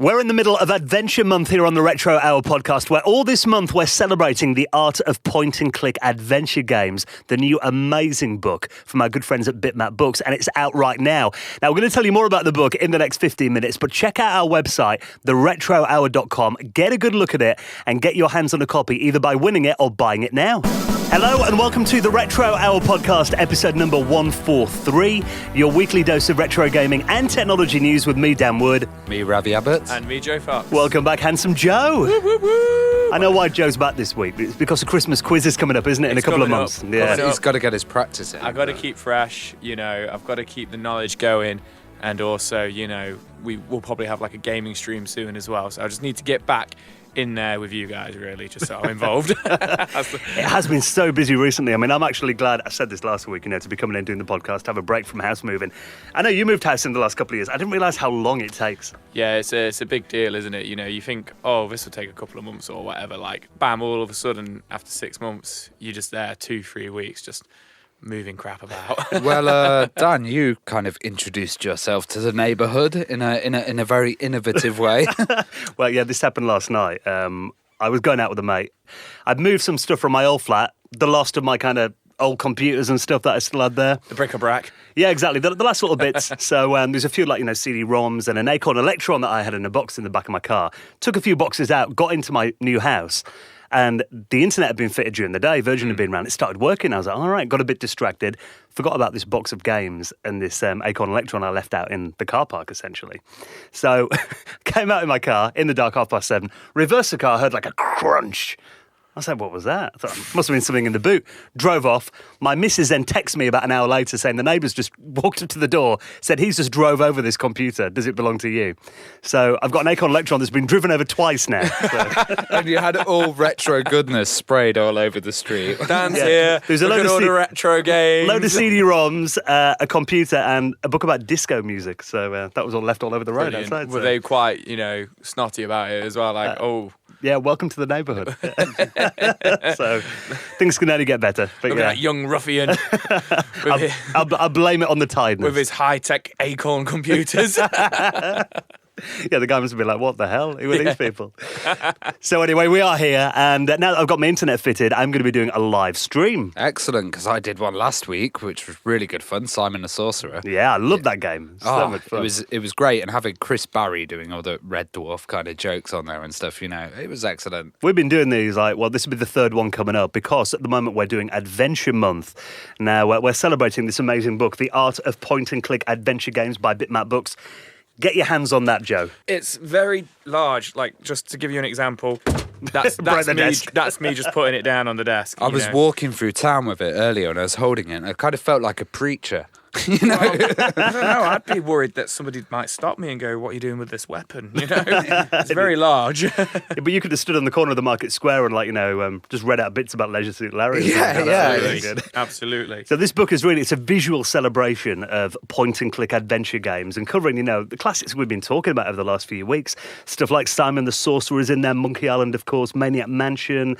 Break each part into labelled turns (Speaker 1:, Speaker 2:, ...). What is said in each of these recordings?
Speaker 1: We're in the middle of Adventure Month here on the Retro Hour podcast, where all this month we're celebrating the art of point-and-click adventure games, the new amazing book from our good friends at Bitmap Books, and it's out right now. Now, we're going to tell you more about the book in the next 15 minutes, but check out our website, theretrohour.com, get a good look at it, and get your hands on a copy, either by winning it or buying it now. Hello and welcome to the Retro Hour podcast, episode number 143, your weekly dose of retro gaming and technology news with me, Dan Wood.
Speaker 2: Me, Ravi Abbott.
Speaker 3: And me, Joe Fox.
Speaker 1: Welcome back, Handsome Joe.
Speaker 3: Woo, woo, woo.
Speaker 1: I know why Joe's back this week. It's because the Christmas quiz is coming up, isn't it, in a couple of months?
Speaker 3: Yeah.
Speaker 2: He's got to get his practice in.
Speaker 3: I've got to keep fresh, I've got to keep the knowledge going. And also, we will probably have like a gaming stream soon as well. So I just need to get back in there with you guys, really, just so I'm involved.
Speaker 1: It has been so busy recently. I mean, I'm actually glad, I said this last week, to be coming in doing the podcast, have a break from house moving. I know you moved house in the last couple of years. I didn't realise how long it takes.
Speaker 3: Yeah, it's a big deal, isn't it? You think, this will take a couple of months or whatever. Like, bam, all of a sudden, after 6 months, you're just there 2-3 weeks, just moving crap about.
Speaker 2: Well, Dan, you kind of introduced yourself to the neighbourhood in a very innovative way.
Speaker 1: Well, yeah, this happened last night. I was going out with a mate. I'd moved some stuff from my old flat, the last of my kind of old computers and stuff that I still had there.
Speaker 3: The bric-a-brac.
Speaker 1: Yeah, exactly. The last little bits. So there's a few CD-ROMs and an Acorn Electron that I had in a box in the back of my car. Took a few boxes out, got into my new house. And the internet had been fitted during the day. Virgin had been around. It started working. I was like, all right, got a bit distracted. Forgot about this box of games and this Acorn Electron I left out in the car park, essentially. So came out in my car in the dark, 7:30, reversed the car, heard like a crunch. I said, what was that? I thought, must have been something in the boot. Drove off. My missus then texted me about an hour later saying the neighbours just walked up to the door, said he's just drove over this computer. Does it belong to you? So I've got an Acorn Electron that's been driven over twice now. So.
Speaker 2: And you had all retro goodness sprayed all over the street.
Speaker 3: Dan's here.
Speaker 1: There's a load of
Speaker 3: retro games.
Speaker 1: Load of CD-ROMs, a computer, and a book about disco music. So that was all left all over the road outside.
Speaker 3: Were they quite, snotty about it as well? Like,
Speaker 1: yeah, welcome to the neighbourhood. So things can only get better. But
Speaker 3: look at that young ruffian.
Speaker 1: I'll blame it on the tiredness.
Speaker 3: With his high-tech Acorn computers.
Speaker 1: Yeah, the guy must be like, what the hell? Who are these people? So anyway, we are here, and now that I've got my internet fitted, I'm going to be doing a live stream.
Speaker 2: Excellent, because I did one last week, which was really good fun, Simon the Sorcerer.
Speaker 1: Yeah, I love that game. So much fun.
Speaker 2: It was great, and having Chris Barry doing all the Red Dwarf kind of jokes on there and stuff, it was excellent. We've
Speaker 1: been doing these, this will be the third one coming up, because at the moment we're doing Adventure Month. Now, we're celebrating this amazing book, The Art of Point-and-Click Adventure Games by Bitmap Books. Get your hands on that, Joe.
Speaker 3: It's very large. Like, just to give you an example, that's me just putting it down on the desk.
Speaker 2: I was walking through town with it earlier and I was holding it and I kind of felt like a preacher.
Speaker 3: Well, I don't know. I'd be worried that somebody might stop me and go, what are you doing with this weapon? It's very large.
Speaker 1: Yeah, but you could have stood on the corner of the market square and just read out bits about Leisure Suit Larry.
Speaker 2: Yeah.
Speaker 1: Really good.
Speaker 3: Absolutely.
Speaker 1: So this book is it's a visual celebration of point-and-click adventure games and covering, the classics we've been talking about over the last few weeks. Stuff like Simon the Sorcerer is in there, Monkey Island, of course, Maniac Mansion,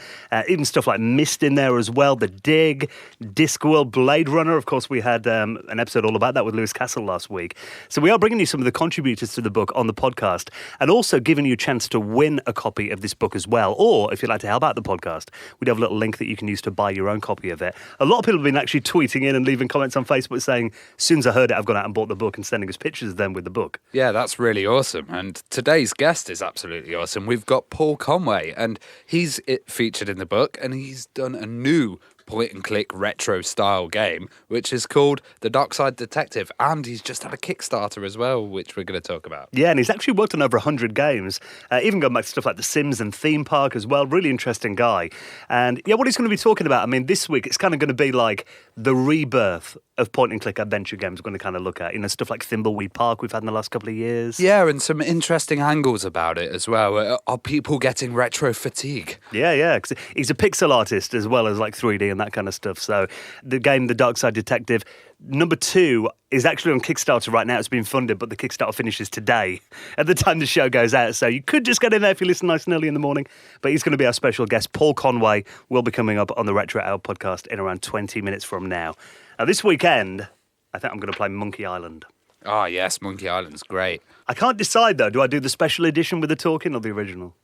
Speaker 1: even stuff like Myst in there as well, The Dig, Discworld, Blade Runner. Of course, we had an episode all about that with Lewis Castle last week. So we are bringing you some of the contributors to the book on the podcast and also giving you a chance to win a copy of this book as well. Or if you'd like to help out the podcast, we'd have a little link that you can use to buy your own copy of it. A lot of people have been actually tweeting in and leaving comments on Facebook saying, as soon as I heard it, I've gone out and bought the book and sending us pictures of them with the book.
Speaker 2: Yeah, that's really awesome. And today's guest is absolutely awesome. We've got Paul Conway and he's featured in the book and he's done a new point-and-click retro-style game, which is called The Darkside Detective, and he's just had a Kickstarter as well, which we're going to talk about.
Speaker 1: Yeah, and he's actually worked on over 100 games, even going back to stuff like The Sims and Theme Park as well. Really interesting guy. And yeah, what he's going to be talking about, this week, it's kind of going to be like the rebirth of point-and-click adventure games we're going to kind of look at. Stuff like Thimbleweed Park we've had in the last couple of years.
Speaker 2: Yeah, and some interesting angles about it as well. Are people getting retro fatigue?
Speaker 1: Yeah, because he's a pixel artist as well as like 3D and that kind of stuff. So the game, The Darkside Detective, number 2 is actually on Kickstarter right now. It's been funded, but the Kickstarter finishes today at the time the show goes out. So you could just get in there if you listen nice and early in the morning. But he's going to be our special guest. Paul Conway will be coming up on the Retro Hour podcast in around 20 minutes from now. Now, this weekend, I think I'm going to play Monkey Island.
Speaker 2: Oh, yes, Monkey Island's great.
Speaker 1: I can't decide, though. Do I do the special edition with the talking or the original?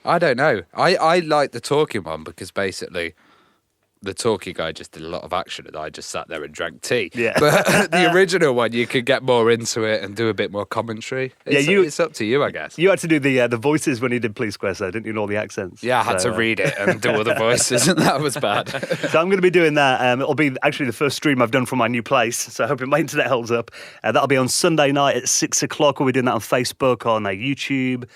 Speaker 2: I don't know. I like the talking one because basically the talkie guy just did a lot of action and I just sat there and drank tea.
Speaker 1: Yeah.
Speaker 2: But the original one, you could get more into it and do a bit more commentary. It's up to you, I guess.
Speaker 1: You had to do the voices when you did Police Quest, though, didn't you? And all the accents.
Speaker 2: Yeah, I had to read it and do all the voices, and that was bad.
Speaker 1: So I'm going to be doing that. It'll be actually the first stream I've done from my new place, so I hope my internet holds up. That'll be on Sunday night at 6 o'clock. We'll be doing that on Facebook, on YouTube,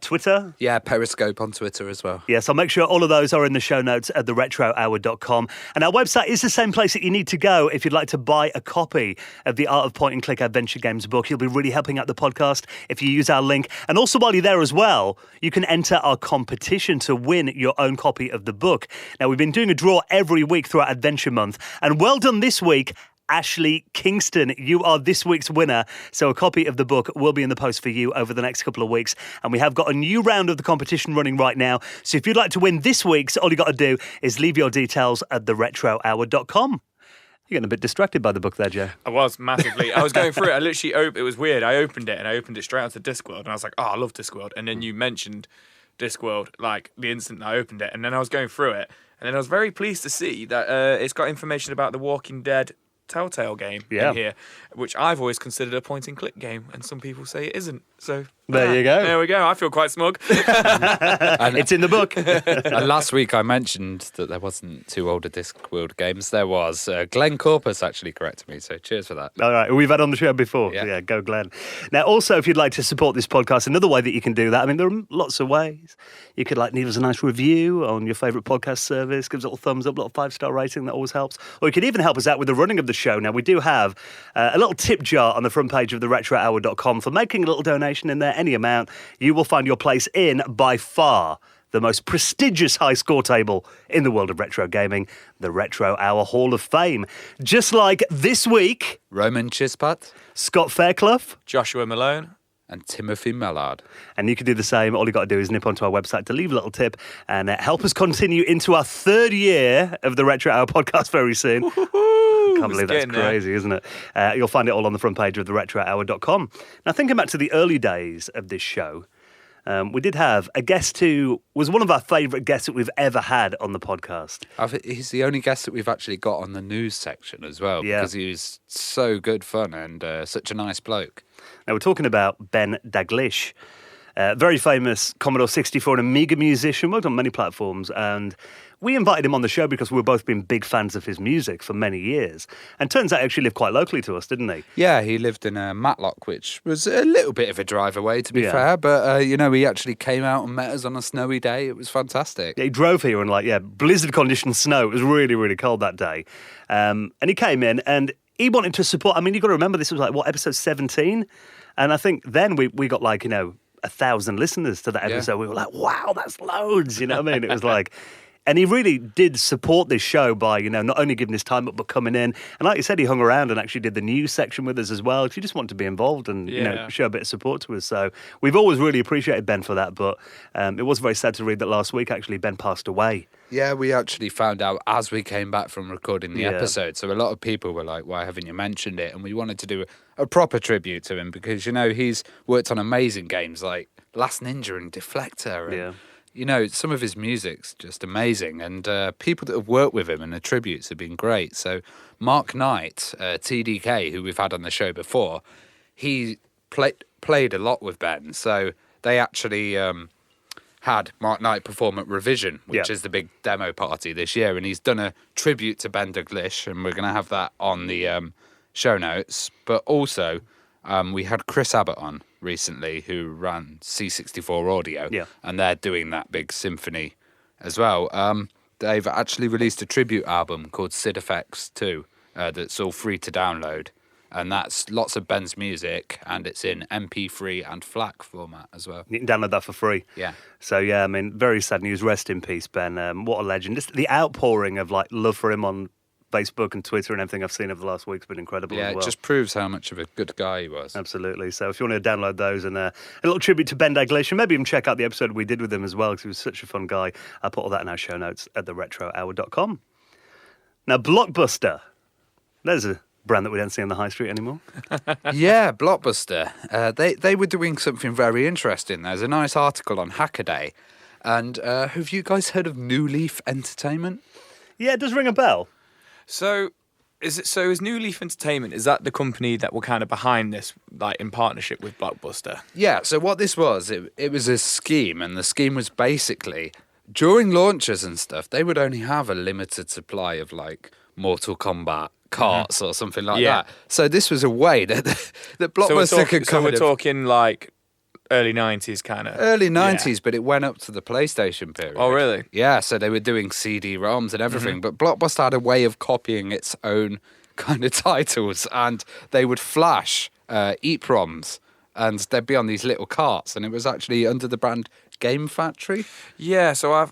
Speaker 1: Twitter.
Speaker 2: Yeah, Periscope on Twitter as well.
Speaker 1: Yes, I'll make sure all of those are in the show notes at theretrohour.com. And our website is the same place that you need to go if you'd like to buy a copy of the Art of Point and Click Adventure Games book. You'll be really helping out the podcast if you use our link. And also while you're there as well, you can enter our competition to win your own copy of the book. Now, we've been doing a draw every week throughout Adventure Month. And well done this week, Ashley Kingston. You are this week's winner. So a copy of the book will be in the post for you over the next couple of weeks. And we have got a new round of the competition running right now. So if you'd like to win this week's, all you got to do is leave your details at theretrohour.com. You're getting a bit distracted by the book there, Joe.
Speaker 3: I was massively. I was going through it. I literally it was weird. I opened it straight onto Discworld, and I was like, "Oh, I love Discworld." And then you mentioned Discworld like the instant I opened it, and then I was going through it, and then I was very pleased to see that it's got information about the Walking Dead Telltale game in here, which I've always considered a point-and-click game, and some people say it isn't. So
Speaker 1: there you go.
Speaker 3: There we go. I feel quite smug.
Speaker 1: And it's in the book.
Speaker 2: And last week I mentioned that there wasn't too old a Discworld games. There was. Glenn Corpus actually corrected me, so cheers for that.
Speaker 1: All right, we've had on the show before.
Speaker 2: Yeah,
Speaker 1: go Glenn. Now, also, if you'd like to support this podcast, another way that you can do that, I mean, there are lots of ways. You could leave us a nice review on your favourite podcast service, give us a little thumbs up, a little 5-star rating, that always helps. Or you could even help us out with the running of the show. Now, we do have a little tip jar on the front page of theretrohour.com for making a little donation in there, any amount. You will find your place in, by far, the most prestigious high score table in the world of retro gaming, the Retro Hour Hall of Fame. Just like this week,
Speaker 2: Roman Chispat,
Speaker 1: Scott Fairclough,
Speaker 3: Joshua Malone,
Speaker 2: and Timothy Mellard.
Speaker 1: And you can do the same. All you got to do is nip onto our website to leave a little tip and help us continue into our 3rd year of the Retro Hour podcast very soon. Can't believe that's crazy, isn't it? You'll find it all on the front page of theretrohour.com. Now, thinking back to the early days of this show, we did have a guest who was one of our favourite guests that we've ever had on the podcast.
Speaker 2: He's the only guest that we've actually got on the news section as well, because he was so good fun and such a nice bloke.
Speaker 1: Now, we're talking about Ben Daglish, very famous Commodore 64 and Amiga musician, worked on many platforms, and we invited him on the show because we've both been big fans of his music for many years. And turns out he actually lived quite locally to us, didn't he?
Speaker 2: Yeah, he lived in Matlock, which was a little bit of a drive away, to be fair. But, he actually came out and met us on a snowy day. It was fantastic.
Speaker 1: Yeah, he drove here in, blizzard condition snow. It was really, really cold that day. And he came in and he wanted to support. I mean, you've got to remember this was episode 17? And I think then we got 1,000 listeners to that episode. Yeah. We were like, wow, that's loads. You know what I mean? It was like... And he really did support this show by, not only giving his time up, but coming in. And like you said, he hung around and actually did the news section with us as well. If you just want to be involved and, show a bit of support to us. So we've always really appreciated Ben for that. But it was very sad to read that last week, actually, Ben passed away.
Speaker 2: Yeah, we actually found out as we came back from recording the episode. So a lot of people were like, why haven't you mentioned it? And we wanted to do a proper tribute to him because, he's worked on amazing games like Last Ninja and Deflector. And, some of his music's just amazing, and people that have worked with him and the tributes have been great. So Mark Knight, TDK, who we've had on the show before, he played a lot with Ben. So they actually had Mark Knight perform at Revision, which is the big demo party this year, and he's done a tribute to Ben Daglish, and we're going to have that on the show notes. But also, we had Chris Abbott on recently, who ran C64 Audio, and they're doing that big symphony as well. They've actually released a tribute album called Sid Effects 2 that's all free to download, and that's lots of Ben's music, and it's in MP3 and FLAC format as well.
Speaker 1: You can download that for free.
Speaker 2: Yeah.
Speaker 1: So, very sad news. Rest in peace, Ben. What a legend. Just the outpouring of, love for him on Facebook and Twitter and everything I've seen over the last week's been incredible as well.
Speaker 2: Yeah, it just proves how much of a good guy he was.
Speaker 1: Absolutely. So if you want to download those and a little tribute to Ben Daglish, and maybe even check out the episode we did with him as well, because he was such a fun guy, I'll put all that in our show notes at theretrohour.com. Now, Blockbuster. There's a brand that we don't see on the high street anymore.
Speaker 2: Yeah, Blockbuster. They were doing something very interesting. There's a nice article on Hackaday. And have you guys heard of New Leaf Entertainment?
Speaker 1: Yeah, it does ring a bell.
Speaker 3: So is New Leaf Entertainment, is that the company that were kind of behind this, like in partnership with Blockbuster?
Speaker 2: Yeah, so what this was, it was a scheme, and the scheme was basically, during launches and stuff, they would only have a limited supply of, like, Mortal Kombat carts or something like that. So this was a way that Blockbuster could
Speaker 3: So we're talking, like, early 90s kind of.
Speaker 2: Early 90s, but it went up to the PlayStation period.
Speaker 3: Oh, really?
Speaker 2: Yeah, so they were doing CD-ROMs and everything, but Blockbuster had a way of copying its own kind of titles, and they would flash EEPROMs, and they'd be on these little carts, and it was actually under the brand Game Factory.
Speaker 3: Yeah, so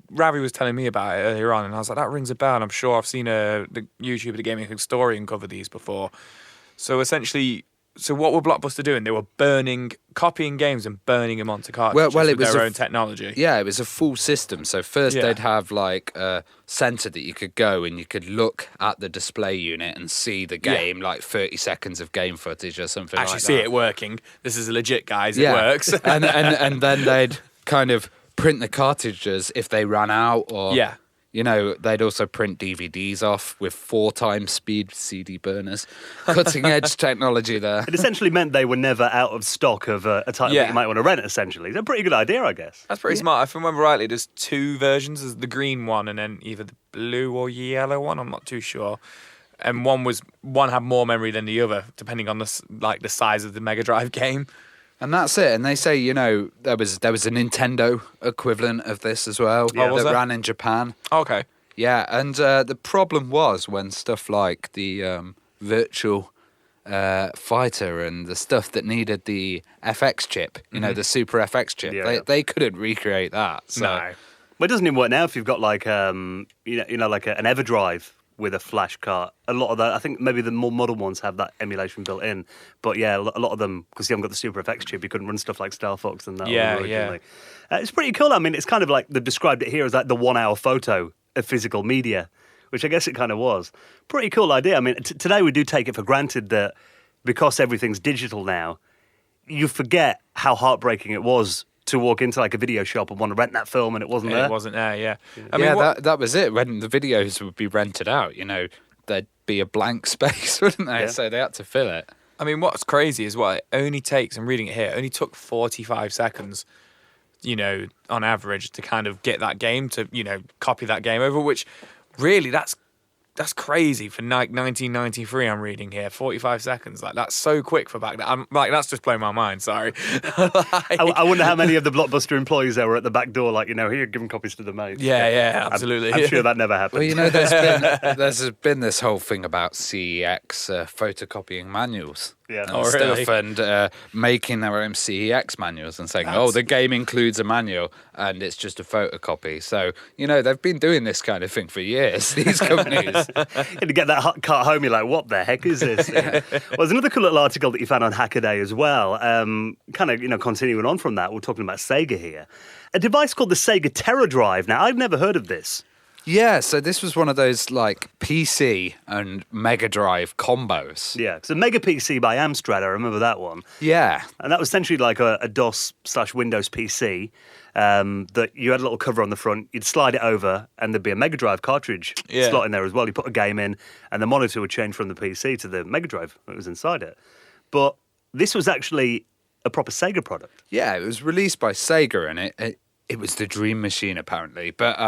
Speaker 3: Ravi was telling me about it earlier on, and I was like, that rings a bell, and I'm sure I've seen the YouTuber, The Gaming Historian, cover these before. So essentially... So what were Blockbuster doing? They were copying games and burning them onto cartridges
Speaker 2: well, it
Speaker 3: with
Speaker 2: was
Speaker 3: their own technology.
Speaker 2: Yeah, it was a full system. So first they'd have like a centre that you could go and you could look at the display unit and see the game, like 30 seconds of game footage or something like that.
Speaker 3: Actually see it working. This is legit, guys. It works.
Speaker 2: and then they'd kind of print the cartridges if they ran out, or you know, they'd also print DVDs off with 4 times speed CD burners. Cutting edge technology there.
Speaker 1: It essentially meant they were never out of stock of a title that you might want to rent, essentially. It's a pretty good idea, I guess.
Speaker 3: That's pretty smart. If I remember rightly, there's 2 versions. There's the green one and then either the blue or yellow one. I'm not too sure. And one had more memory than the other, depending on the size of the Mega Drive game.
Speaker 2: And that's it. And they say, you know, there was a Nintendo equivalent of this as well that ran in Japan.
Speaker 3: Oh, okay.
Speaker 2: Yeah, and the problem was when stuff like the Virtual Fighter and the stuff that needed the FX chip, you know, the Super FX chip, they couldn't recreate that. So.
Speaker 1: No. Well, it doesn't even work now if you've got like, an EverDrive with a flash cart. A lot of that, I think maybe the more modern ones have that emulation built in. But yeah, a lot of them, because you haven't got the Super FX chip, you couldn't run stuff like Star Fox and that. Originally. It's pretty cool. I mean, it's kind of like they've described it here as like the 1 hour photo of physical media, which I guess it kind of was. Pretty cool idea. I mean, today we do take it for granted that because everything's digital now, you forget how heartbreaking it was to walk into like a video shop and want to rent that film and it wasn't there.
Speaker 3: It wasn't there, yeah.
Speaker 2: I mean, that was it. When the videos would be rented out, you know, there'd be a blank space, wouldn't there? Yeah. So they had to fill it.
Speaker 3: I mean, what's crazy is it only takes, I'm reading it here, it only took 45 seconds, you know, on average to kind of get that game, to, you know, copy that game over, which really that's crazy for 1993. I'm reading here 45 seconds. Like, that's so quick for back then. I'm like, that's just blown my mind. Sorry.
Speaker 1: I wonder how many of the Blockbuster employees there were at the back door, like, you know, here, giving copies to the mates.
Speaker 3: Yeah, absolutely.
Speaker 1: I'm sure that never happened.
Speaker 2: Well, you know, there's been this whole thing about CEX photocopying manuals.
Speaker 1: Yeah.
Speaker 2: And stuff, and making their own CEX manuals and saying, the game includes a manual and it's just a photocopy. So, you know, they've been doing this kind of thing for years, these companies.
Speaker 1: And to get that cart home, you're like, what the heck is this? Well, there's another cool little article that you found on Hackaday as well. Kind of, you know, continuing on from that, we're talking about Sega here. A device called the Sega Terra Drive. Now, I've never heard of this.
Speaker 2: Yeah, so this was one of those, like, PC and Mega Drive combos.
Speaker 1: Yeah, so Mega PC by Amstrad, I remember that one.
Speaker 2: Yeah.
Speaker 1: And that was essentially like a DOS/Windows PC that you had a little cover on the front, you'd slide it over, and there'd be a Mega Drive cartridge slot in there as well. You put a game in, and the monitor would change from the PC to the Mega Drive that was inside it. But this was actually a proper Sega product.
Speaker 2: Yeah, it was released by Sega, and it was the dream machine, apparently. But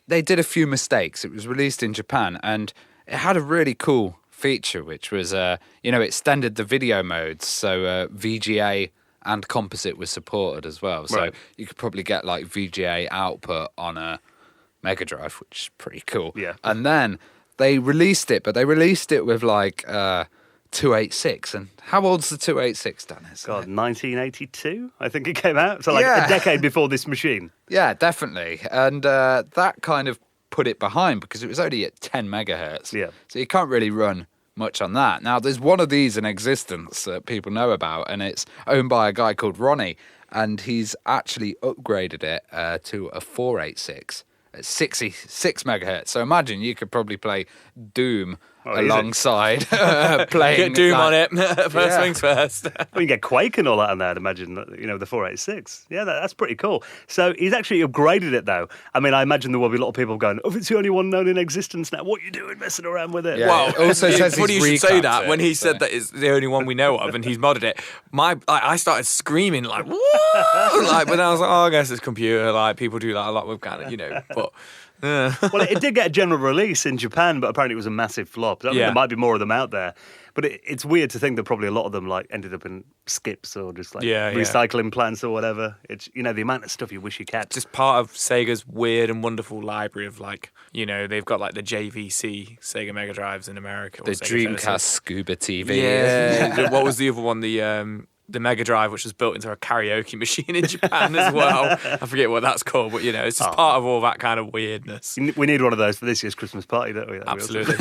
Speaker 2: they did a few mistakes. It was released in Japan, and it had a really cool feature, which was, it extended the video modes. So VGA and composite was supported as well. So you could probably get, like, VGA output on a Mega Drive, which is pretty cool.
Speaker 1: Yeah.
Speaker 2: And then they released it, but they released it with, like, 286. And how old's the 286, Dennis?
Speaker 1: God, 1982, I think it came out. So like a decade before this machine.
Speaker 2: Yeah, definitely. And that kind of put it behind because it was only at 10 megahertz.
Speaker 1: Yeah.
Speaker 2: So you can't really run much on that. Now, there's one of these in existence that people know about, and it's owned by a guy called Ronnie, and he's actually upgraded it to a 486 at 66 megahertz. So imagine you could probably play Doom alongside playing.
Speaker 3: Get Doom on
Speaker 2: like,
Speaker 3: it. First things first.
Speaker 1: Well, you can get Quake and all that on there, I'd imagine, the 486. Yeah, that's pretty cool. So he's actually upgraded it, though. I mean, I imagine there will be a lot of people going, it's the only one known in existence now. What are you doing messing around with it?
Speaker 2: Yeah.
Speaker 3: Well,
Speaker 2: It also says
Speaker 3: funny you
Speaker 2: he's
Speaker 3: should say
Speaker 2: recapped
Speaker 3: that.
Speaker 2: it,
Speaker 3: When he
Speaker 2: so-
Speaker 3: said that it's the only one we know of and he's modded it, I started screaming like, whoa! Like, but then I was like, I guess it's computer. Like, people do that a lot with kind of, but...
Speaker 1: Well, it did get a general release in Japan, but apparently it was a massive flop. I mean,
Speaker 3: Yeah.
Speaker 1: there might be more of them out there. But it's weird to think that probably a lot of them like ended up in skips or just like recycling plants or whatever. It's the amount of stuff you wish you kept.
Speaker 3: Just part of Sega's weird and wonderful library of like, they've got like the JVC Sega Mega Drives in America. Or
Speaker 2: The
Speaker 3: Sega
Speaker 2: Dreamcast
Speaker 3: Genesis.
Speaker 2: Scuba TV.
Speaker 3: Yeah. What was the other one? The Mega Drive, which was built into a karaoke machine in Japan as well. I forget what that's called, but it's just part of all that kind of weirdness.
Speaker 1: We need one of those for this year's Christmas party, don't we?
Speaker 3: Absolutely.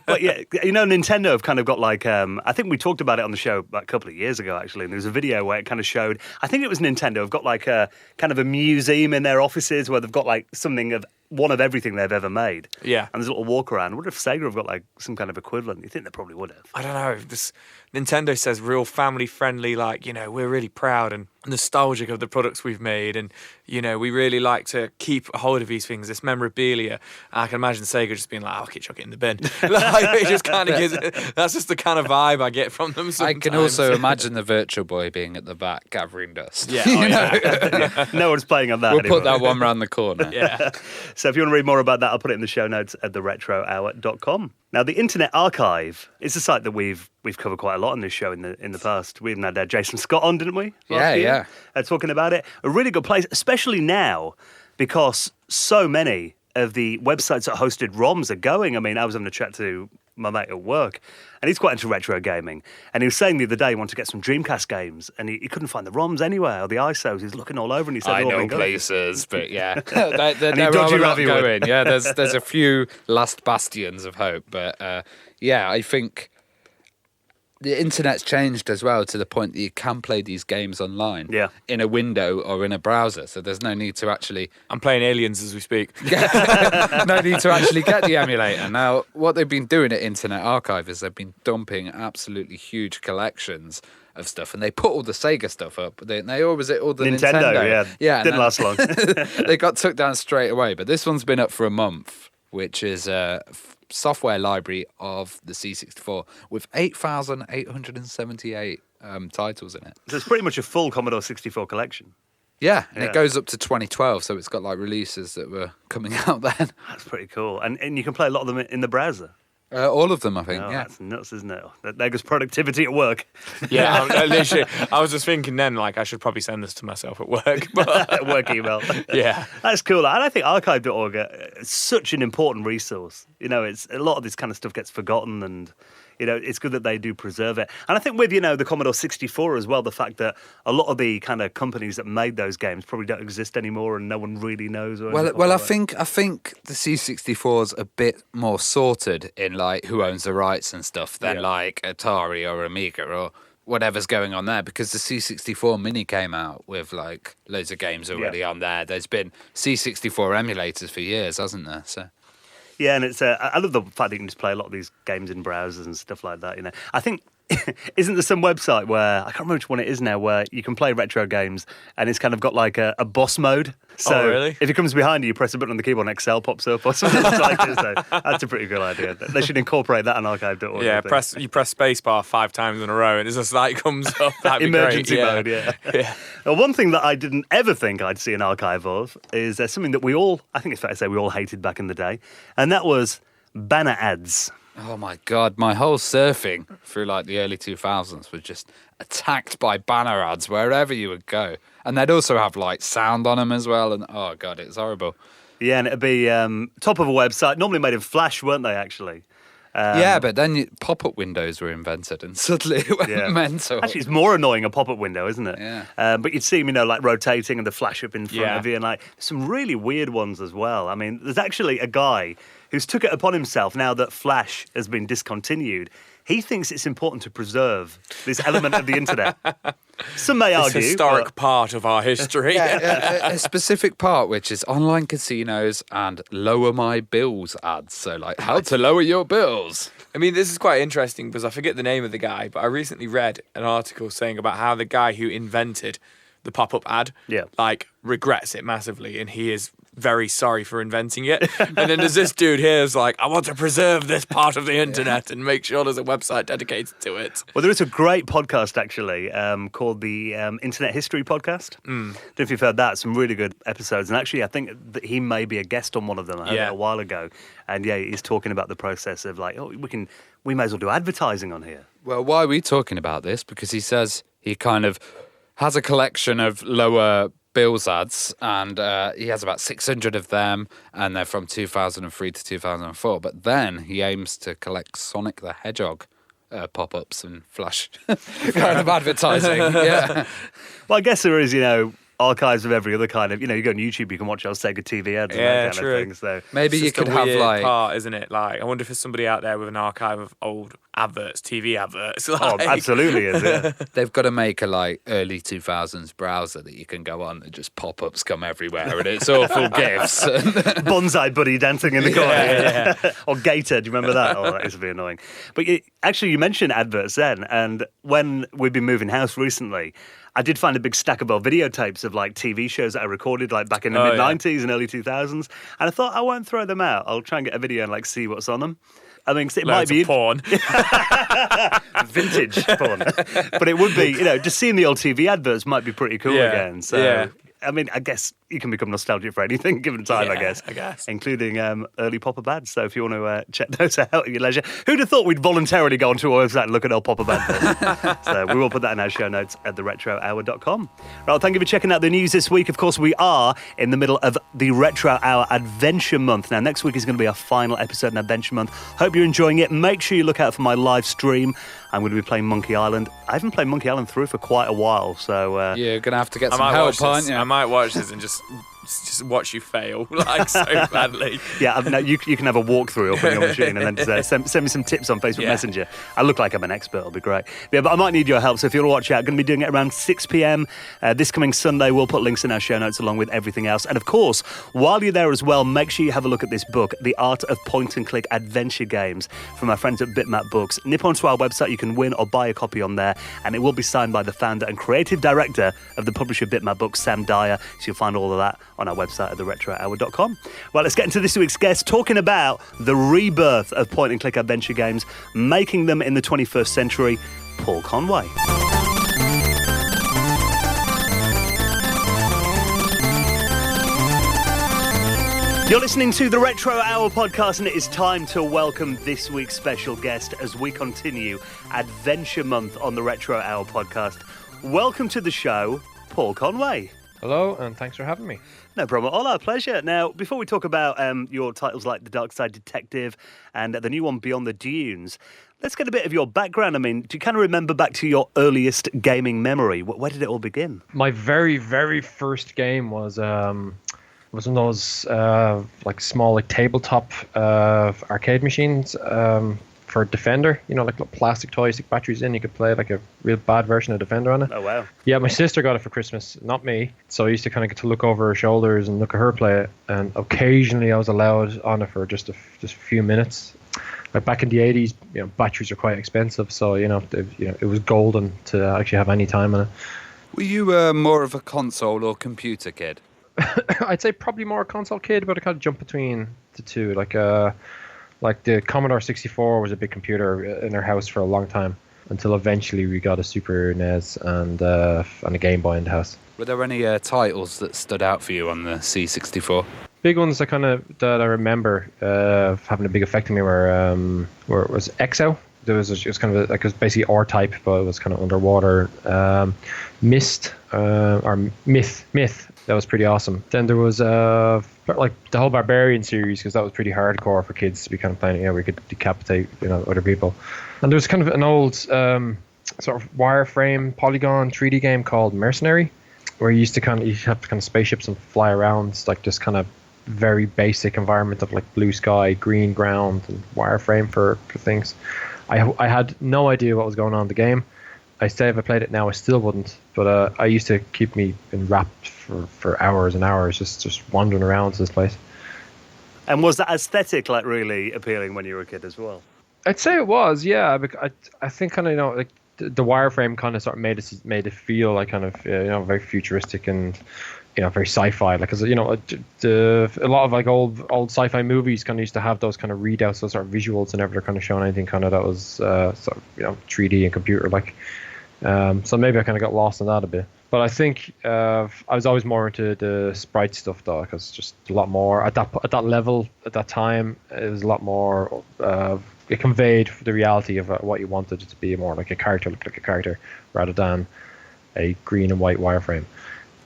Speaker 1: But yeah, Nintendo have kind of got like, I think we talked about it on the show a couple of years ago, actually, and there was a video where it kind of showed, I think it was Nintendo have got like a kind of a museum in their offices where they've got like something of one of everything they've ever made.
Speaker 3: Yeah.
Speaker 1: And there's a little walk around. I wonder if Sega have got like some kind of equivalent. You think they probably would have.
Speaker 3: I don't know. This Nintendo says real family friendly, like, we're really proud and nostalgic of the products we've made. And, we really like to keep a hold of these things, this memorabilia. And I can imagine Sega just being like, okay, chuck it in the bin. Like, it just kind of gives that's just the kind of vibe I get from them sometimes.
Speaker 2: I can also imagine the Virtual Boy being at the back gathering dust.
Speaker 3: Yeah.
Speaker 1: Yeah. No one's playing on that
Speaker 2: We'll
Speaker 1: anymore.
Speaker 2: put that one round the corner.
Speaker 3: Yeah.
Speaker 1: So if you want to read more about that, I'll put it in the show notes at theretrohour.com. Now, the Internet Archive is a site that we've covered quite a lot on this show in the past. We even had Jason Scott on, didn't we? last year? Talking about it. A really good place, especially now, because so many of the websites that hosted ROMs are going. I mean, I was having a chat to my mate at work, and he's quite into retro gaming. And he was saying the other day he wanted to get some Dreamcast games, and he couldn't find the ROMs anywhere, or the ISOs. He's looking all over, and he said,
Speaker 2: I
Speaker 1: they've all
Speaker 2: know
Speaker 1: been gone.
Speaker 2: places, but yeah,
Speaker 1: And
Speaker 2: there
Speaker 1: he
Speaker 2: are
Speaker 1: dodgy
Speaker 2: a lot
Speaker 1: rabbit would.
Speaker 2: going. Yeah, there's a few last bastions of hope, but I think the internet's changed as well to the point that you can play these games online in a window or in a browser, so there's no need to actually
Speaker 3: I'm playing Aliens as we speak.
Speaker 2: no need to actually get the emulator. Now, what they've been doing at Internet Archive is they've been dumping absolutely huge collections of stuff, and they put all the Sega stuff up. They always all the Nintendo.
Speaker 1: Yeah, didn't last long.
Speaker 2: They got took down straight away, but this one's been up for a month, which is a software library of the C64 with 8,878 titles in it.
Speaker 1: So it's pretty much a full Commodore 64 collection.
Speaker 2: Yeah, and it goes up to 2012, so it's got like releases that were coming out then.
Speaker 1: That's pretty cool. And you can play a lot of them in the browser.
Speaker 2: All of them, I think,
Speaker 1: Oh,
Speaker 2: yeah.
Speaker 1: That's nuts, isn't it? There goes productivity at work.
Speaker 3: Yeah, I was just thinking then, like, I should probably send this to myself at work. But
Speaker 1: Work email.
Speaker 3: yeah.
Speaker 1: That's cool. And I think archive.org is such an important resource. It's a lot of this kind of stuff gets forgotten, and it's good that they do preserve it. And I think with, the Commodore 64 as well, the fact that a lot of the kind of companies that made those games probably don't exist anymore and no one really knows.
Speaker 2: Well, I think the C64's a bit more sorted in like who owns the rights and stuff than like Atari or Amiga or whatever's going on there, because the C64 Mini came out with like loads of games already on there. There's been C64 emulators for years, hasn't there? So.
Speaker 1: Yeah, and it's I love the fact that you can just play a lot of these games in browsers and stuff like that. I think isn't there some website where I can't remember which one it is now, where you can play retro games and it's kind of got like a boss mode. So
Speaker 3: really?
Speaker 1: if it comes behind you, you press a button on the keyboard and Excel pops up or something like it. So that's a pretty good idea. They should incorporate that on archive.org.
Speaker 3: Yeah, you press spacebar 5 times in a row and it's just like comes up. That'd be
Speaker 1: Emergency
Speaker 3: great.
Speaker 1: mode, yeah. Well, one thing that I didn't ever think I'd see an archive of is something that I think it's fair to say we all hated back in the day, and that was banner ads.
Speaker 2: Oh my God, my whole surfing through like the early 2000s was just attacked by banner ads wherever you would go. And they'd also have like sound on them as well. And oh God, it's horrible.
Speaker 1: Yeah, and it'd be top of a website, normally made in Flash, weren't they, actually?
Speaker 2: Yeah, but then pop-up windows were invented and suddenly it went mental.
Speaker 1: Actually, it's more annoying a pop-up window, isn't it?
Speaker 2: Yeah.
Speaker 1: But you'd see them, like rotating and the flash up in front
Speaker 3: Yeah.
Speaker 1: of you, and like some really weird ones as well. I mean, there's actually a guy who's took it upon himself now that Flash has been discontinued he thinks it's important to preserve this element of the internet. Some may argue.
Speaker 3: This historic part of our history.
Speaker 2: A specific part, which is online casinos and lower my bills ads. So, like, how to lower your bills.
Speaker 3: I mean, this is quite interesting because I forget the name of the guy, but I recently read an article saying about how the guy who invented the pop-up ad, like, regrets it massively, and he is very sorry for inventing it. And then there's this dude here who's like, I want to preserve this part of the internet and make sure there's a website dedicated to it.
Speaker 1: Well, there is a great podcast, actually, called the Internet History Podcast. I don't know if you've heard that. Some really good episodes. And actually, I think that he may be a guest on one of them. I heard it a while ago. And he's talking about the process of like, we may as well do advertising on here.
Speaker 2: Well, why are we talking about this? Because he says he kind of has a collection of lower bills ads, and he has about 600 of them, and they're from 2003 to 2004. But then he aims to collect Sonic the Hedgehog pop-ups and flash kind of advertising. Yeah.
Speaker 1: Well, I guess there is, archives of every other kind of, you go on YouTube, you can watch old Sega TV ads and that kind of thing. So
Speaker 2: maybe you could have like
Speaker 3: part, isn't it? Like, I wonder if there's somebody out there with an archive of old adverts, TV adverts. Like.
Speaker 1: Oh, absolutely is. Yeah.
Speaker 2: They've got to make a like early 2000s browser that you can go on and just pop-ups come everywhere, and it's all full gifs.
Speaker 1: Bonsai Buddy dancing in the corner.
Speaker 3: Yeah.
Speaker 1: Or Gator, do you remember that? Oh, that used to be annoying. But actually, you mentioned adverts then, and when we've been moving house recently, I did find a big stack of old videotapes of like TV shows that I recorded like back in the mid-90s and early 2000s. And I thought, I won't throw them out. I'll try and get a video and like see what's on them. I mean, it might be
Speaker 3: porn.
Speaker 1: Vintage porn. But it would be, just seeing the old TV adverts might be pretty cool again. So, I mean, I guess you can become nostalgic for anything given time, I guess. Including early pop-up ads. So if you want to check those out at your leisure. Who'd have thought we'd voluntarily go onto our website and look at old pop-up ads? So we will put that in our show notes at theretrohour.com. Right, thank you for checking out the news this week. Of course, we are in the middle of the Retro Hour Adventure Month. Now, next week is going to be our final episode in Adventure Month. Hope you're enjoying it. Make sure you look out for my live stream. I'm going to be playing Monkey Island. I haven't played Monkey Island through for quite a while, so...
Speaker 2: you're going to have to get some help, aren't you?
Speaker 3: I might watch this and just watch you fail, like, so badly.
Speaker 1: Yeah, no, you can have a walkthrough up on your machine and then just, send me some tips on Facebook Messenger. I look like I'm an expert, it'll be great. Yeah, but I might need your help, so if you want to watch out, going to be doing it around 6 p.m. This coming Sunday. We'll put links in our show notes along with everything else. And of course, while you're there as well, make sure you have a look at this book, The Art of Point-and-Click Adventure Games, from our friends at Bitmap Books. Nip onto our website, you can win or buy a copy on there, and it will be signed by the founder and creative director of the publisher Bitmap Books, Sam Dyer. So you'll find all of that on our website at theretrohour.com. Well, let's get into this week's guest, talking about the rebirth of point-and-click adventure games, making them in the 21st century, Paul Conway. You're listening to the Retro Hour podcast, and it is time to welcome this week's special guest as we continue Adventure Month on the Retro Hour podcast. Welcome to the show, Paul Conway.
Speaker 4: Hello, and thanks for having me.
Speaker 1: No problem at all, our pleasure. Now, before we talk about your titles like the Darkside Detective and the new one, Beyond the Dunes, let's get a bit of your background. I mean, do you kind of remember back to your earliest gaming memory? Where did it all begin?
Speaker 4: My very, very first game was one of those like small like tabletop arcade machines for Defender, like little plastic toys, stick batteries in. You could play like a real bad version of Defender on it.
Speaker 1: Oh, wow.
Speaker 4: Yeah, my sister got it for Christmas, not me. So I used to kind of get to look over her shoulders and look at her play it. And occasionally I was allowed on it for just a few minutes. Like back in the 80s, batteries are quite expensive. So, it was golden to actually have any time on it.
Speaker 2: Were you more of a console or computer kid?
Speaker 4: I'd say probably more a console kid, but I kind of jump between the two. Like the Commodore 64 was a big computer in our house for a long time, until eventually we got a Super NES and a Game Boy in the house.
Speaker 2: Were there any titles that stood out for you on the C64?
Speaker 4: Big ones that I remember having a big effect on me were it was EXO. It was kind of it was basically R-Type, but it was kind of underwater. Myth. That was pretty awesome. Then there was like the whole Barbarian series, because that was pretty hardcore for kids to be kind of playing. Where you could decapitate other people. And there was kind of an old sort of wireframe polygon 3D game called Mercenary, where you have kind of spaceships and fly around, like just kind of very basic environment of like blue sky, green ground, and wireframe for things. I had no idea what was going on in the game. I say if I played it now, I still wouldn't. But I used to keep me enwrapped for hours and hours, just wandering around this place.
Speaker 1: And was that aesthetic like really appealing when you were a kid as well?
Speaker 4: I'd say it was, yeah. I think kind of like the wireframe kind of sort of made it feel like kind of very futuristic and very sci-fi. Like, cause a lot of like old sci-fi movies kind of used to have those kind of readouts, those sort of visuals, and never kind of showing anything kind of that was sort of 3D and computer like. So maybe I kind of got lost in that a bit. But I think I was always more into the sprite stuff though, because just a lot more at that level at that time. It was a lot more. It conveyed the reality of what you wanted it to be, more like a character, look like a character, rather than a green and white wireframe.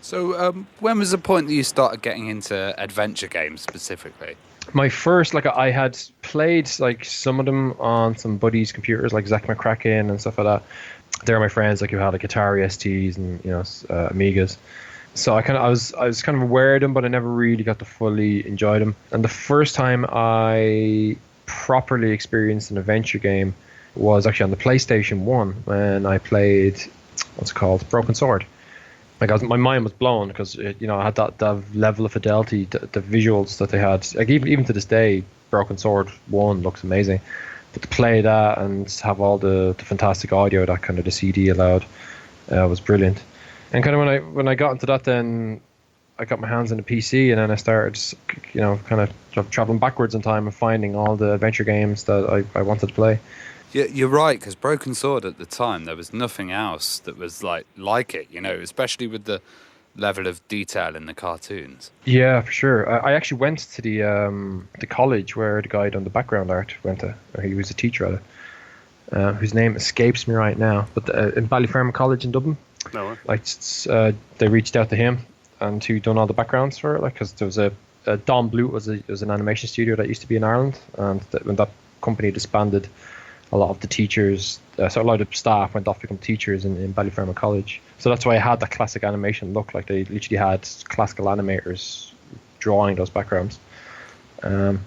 Speaker 2: So when was the point that you started getting into adventure games specifically?
Speaker 4: My first, I had played like some of them on some buddies' computers, like Zack McCracken and stuff like that. They're my friends, like who had like Atari STs and Amigas. So I was kind of aware of them, but I never really got to fully enjoy them. And the first time I properly experienced an adventure game was actually on the PlayStation 1 when I played what's it called, Broken Sword. Like my mind was blown because I had that level of fidelity, the visuals that they had. Like even to this day, Broken Sword 1 looks amazing. But to play that and have all the fantastic audio that kind of the CD allowed was brilliant. And kind of when I got into that, then I got my hands on the PC, and then I started, kind of traveling backwards in time and finding all the adventure games that I wanted to play.
Speaker 2: Yeah, you're right, because Broken Sword at the time, there was nothing else that was like it, especially with the level of detail in the cartoons.
Speaker 4: Yeah, for sure. I actually went to the college where the guy done the background art went to, or he was a teacher at it, whose name escapes me right now, but in Ballyfermot College in Dublin.
Speaker 1: No.
Speaker 4: They reached out to him, and who done all the backgrounds for it, because there was a Don Bluth was an animation studio that used to be in Ireland, and when that company disbanded, a lot of the teachers, so a lot of the staff went off to become teachers in Ballyfermot College. So that's why I had that classic animation look, like they literally had classical animators drawing those backgrounds. I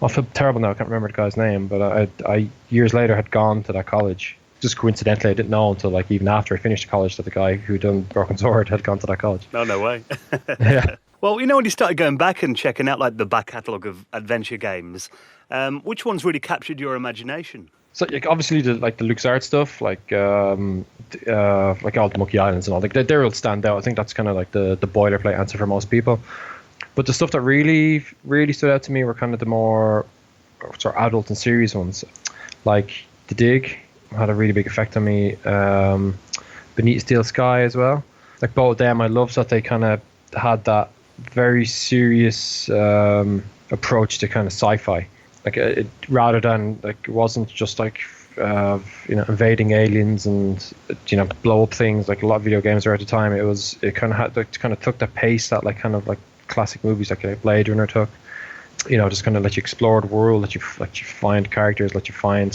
Speaker 4: feel terrible now, I can't remember the guy's name, but I years later had gone to that college. Just coincidentally, I didn't know until like even after I finished college that the guy who done Broken Sword had gone to that college.
Speaker 1: No way.
Speaker 4: Yeah.
Speaker 1: Well, when you started going back and checking out like the back catalogue of adventure games, which ones really captured your imagination?
Speaker 4: So obviously the LucasArts stuff, like all the Monkey Islands and all, they will stand out. I think that's kind of like the boilerplate answer for most people. But the stuff that really, really stood out to me were kind of the more sort of adult and serious ones. Like The Dig had a really big effect on me. Beneath Steel Sky as well. Like both of them, I loved that they kind of had that very serious approach to kind of sci-fi. Like rather than like it wasn't just like invading aliens and blow up things like a lot of video games were at the time. It kind of took the pace that like kind of like classic movies like Blade Runner took. Just kind of let you explore the world, let you find characters, let you find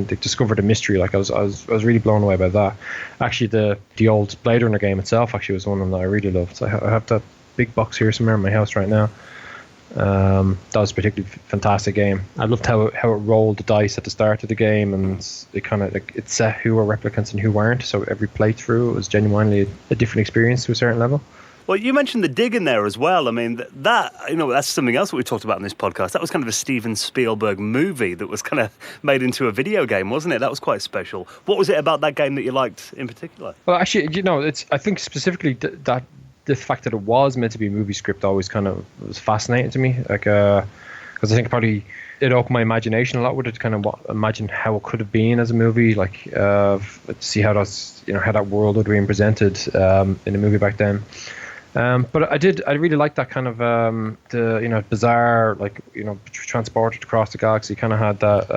Speaker 4: discover the mystery. Like I was really blown away by that. Actually, the old Blade Runner game itself actually was one of them that I really loved. So I have that big box here somewhere in my house right now. That was a particularly fantastic game. I loved how it rolled the dice at the start of the game, and it kind of it set who were replicants and who weren't. So every playthrough was genuinely a different experience to a certain level.
Speaker 1: Well, you mentioned The Dig in there as well. I mean, that's something else that we talked about in this podcast. That was kind of a Steven Spielberg movie that was kind of made into a video game, wasn't it? That was quite special. What was it about that game that you liked in particular?
Speaker 4: Well, actually, I think specifically that the fact that it was meant to be a movie script always kind of was fascinating to me. Like, because I think probably it opened my imagination a lot with it. Kind of imagine how it could have been as a movie, like see how that's how that world would have been presented in a movie back then. But I really liked that kind of the bizarre, like transported across the galaxy. Kind of had that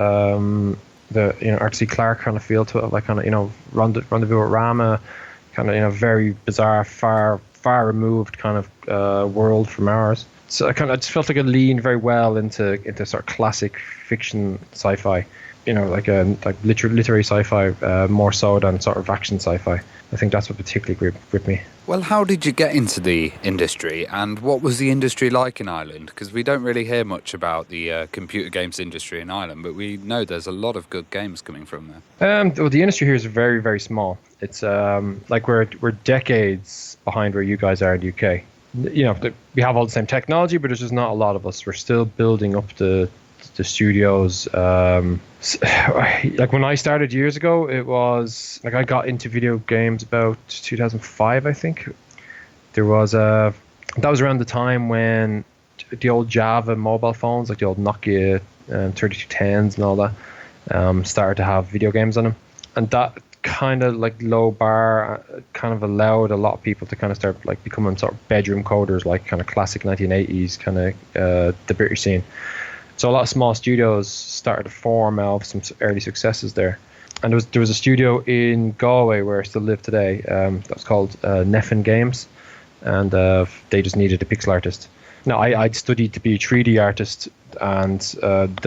Speaker 4: the Arthur C. Clarke kind of feel to it, like kind of Rendezvous with Rama, kind of very bizarre, far removed kind of world from ours. So I just felt like it leaned very well into sort of classic fiction sci-fi. literary sci-fi more so than sort of action sci-fi. I think that's what particularly gripped me.
Speaker 2: Well, how did you get into the industry, and what was the industry like in Ireland? Because we don't really hear much about the computer games industry in Ireland, but we know there's a lot of good games coming from there.
Speaker 4: Well, the industry here is very, very small. It's we're decades behind where you guys are in the UK. We have all the same technology, but there's just not a lot of us. We're still building up the studios. When I started years ago, it was I got into video games about 2005, I think. That was around the time when the old Java mobile phones, like the old Nokia 3210s and all that, started to have video games on them, and that kind of low bar kind of allowed a lot of people to kind of start becoming sort of bedroom coders, like kind of classic 1980s kind of the British scene. So a lot of small studios started to form out of some early successes there. And there was a studio in Galway where I still live today that was called Neffin Games, and they just needed a pixel artist. Now, I'd studied to be a 3D artist, and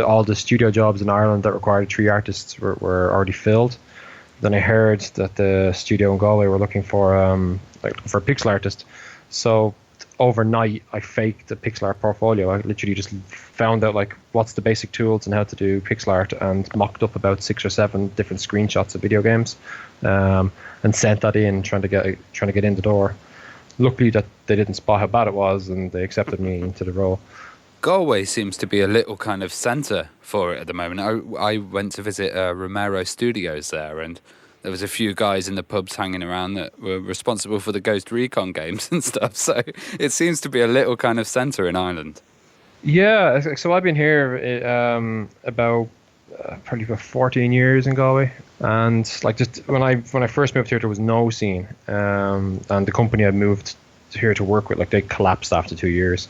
Speaker 4: all the studio jobs in Ireland that required 3D artists were already filled. Then I heard that the studio in Galway were looking for a pixel artist. So overnight, I faked the pixel art portfolio. I literally just found out what's the basic tools and how to do pixel art, and mocked up about 6 or 7 different screenshots of video games, and sent that in, trying to get in the door. Luckily, that they didn't spot how bad it was, and they accepted me into the role.
Speaker 2: Galway seems to be a little kind of centre for it at the moment. I went to visit Romero Studios there, and there was a few guys in the pubs hanging around that were responsible for the Ghost Recon games and stuff. So it seems to be a little kind of centre in Ireland.
Speaker 4: Yeah, so I've been here probably about 14 years in Galway, and just when I first moved here, there was no scene, and the company I moved here to work with, they collapsed after 2 years.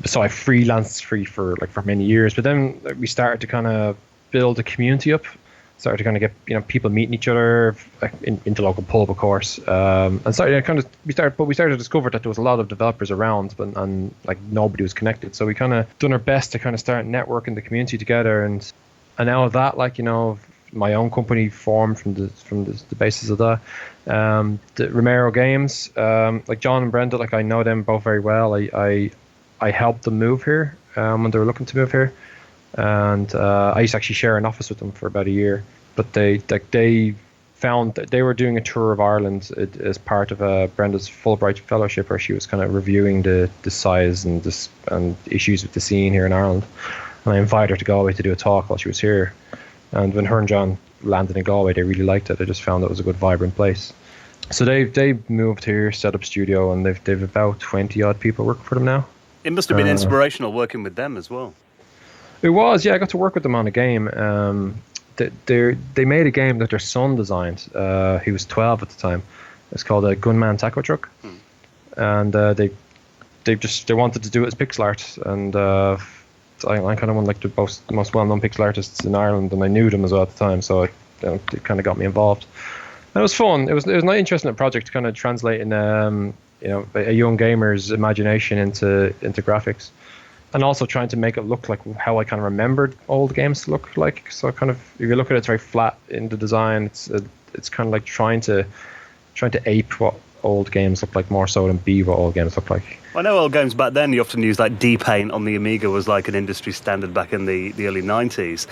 Speaker 4: So I freelanced for many years, but then we started to kind of build a community up. Started to kind of get people meeting each other in the local pub, of course, and we started to discover that there was a lot of developers around, and nobody was connected. So we kind of done our best to kind of start networking the community together, and out of that, my own company formed from the basis of that. The Romero Games, John and Brenda, I know them both very well. I helped them move here when they were looking to move here. And I used to actually share an office with them for about a year. But they found that they were doing a tour of Ireland as part of Brenda's Fulbright Fellowship, where she was kind of reviewing the size and issues with the scene here in Ireland. And I invited her to Galway to do a talk while she was here. And when her and John landed in Galway, they really liked it. They just found it was a good, vibrant place. So they moved here, set up studio, and they've about 20 odd people working for them now.
Speaker 1: It must have been inspirational working with them as well.
Speaker 4: It was, yeah. I got to work with them on a game. They made a game that their son designed. He was 12 at the time. It's called a Gunman Taco Truck, and they wanted to do it as pixel art. And I'm kind of one the most well-known pixel artists in Ireland, and I knew them as well at the time, so it kind of got me involved. And it was fun. It was an interesting project to kind of translate in a young gamer's imagination into graphics. And also trying to make it look like how I kind of remembered old games to look like. So kind of, if you look at it, it's very flat in the design. It's kind of like trying to ape what old games look like more so than be what old games look like.
Speaker 1: I know old games back then, you often used D-Paint on the Amiga was like an industry standard back in the early 90s.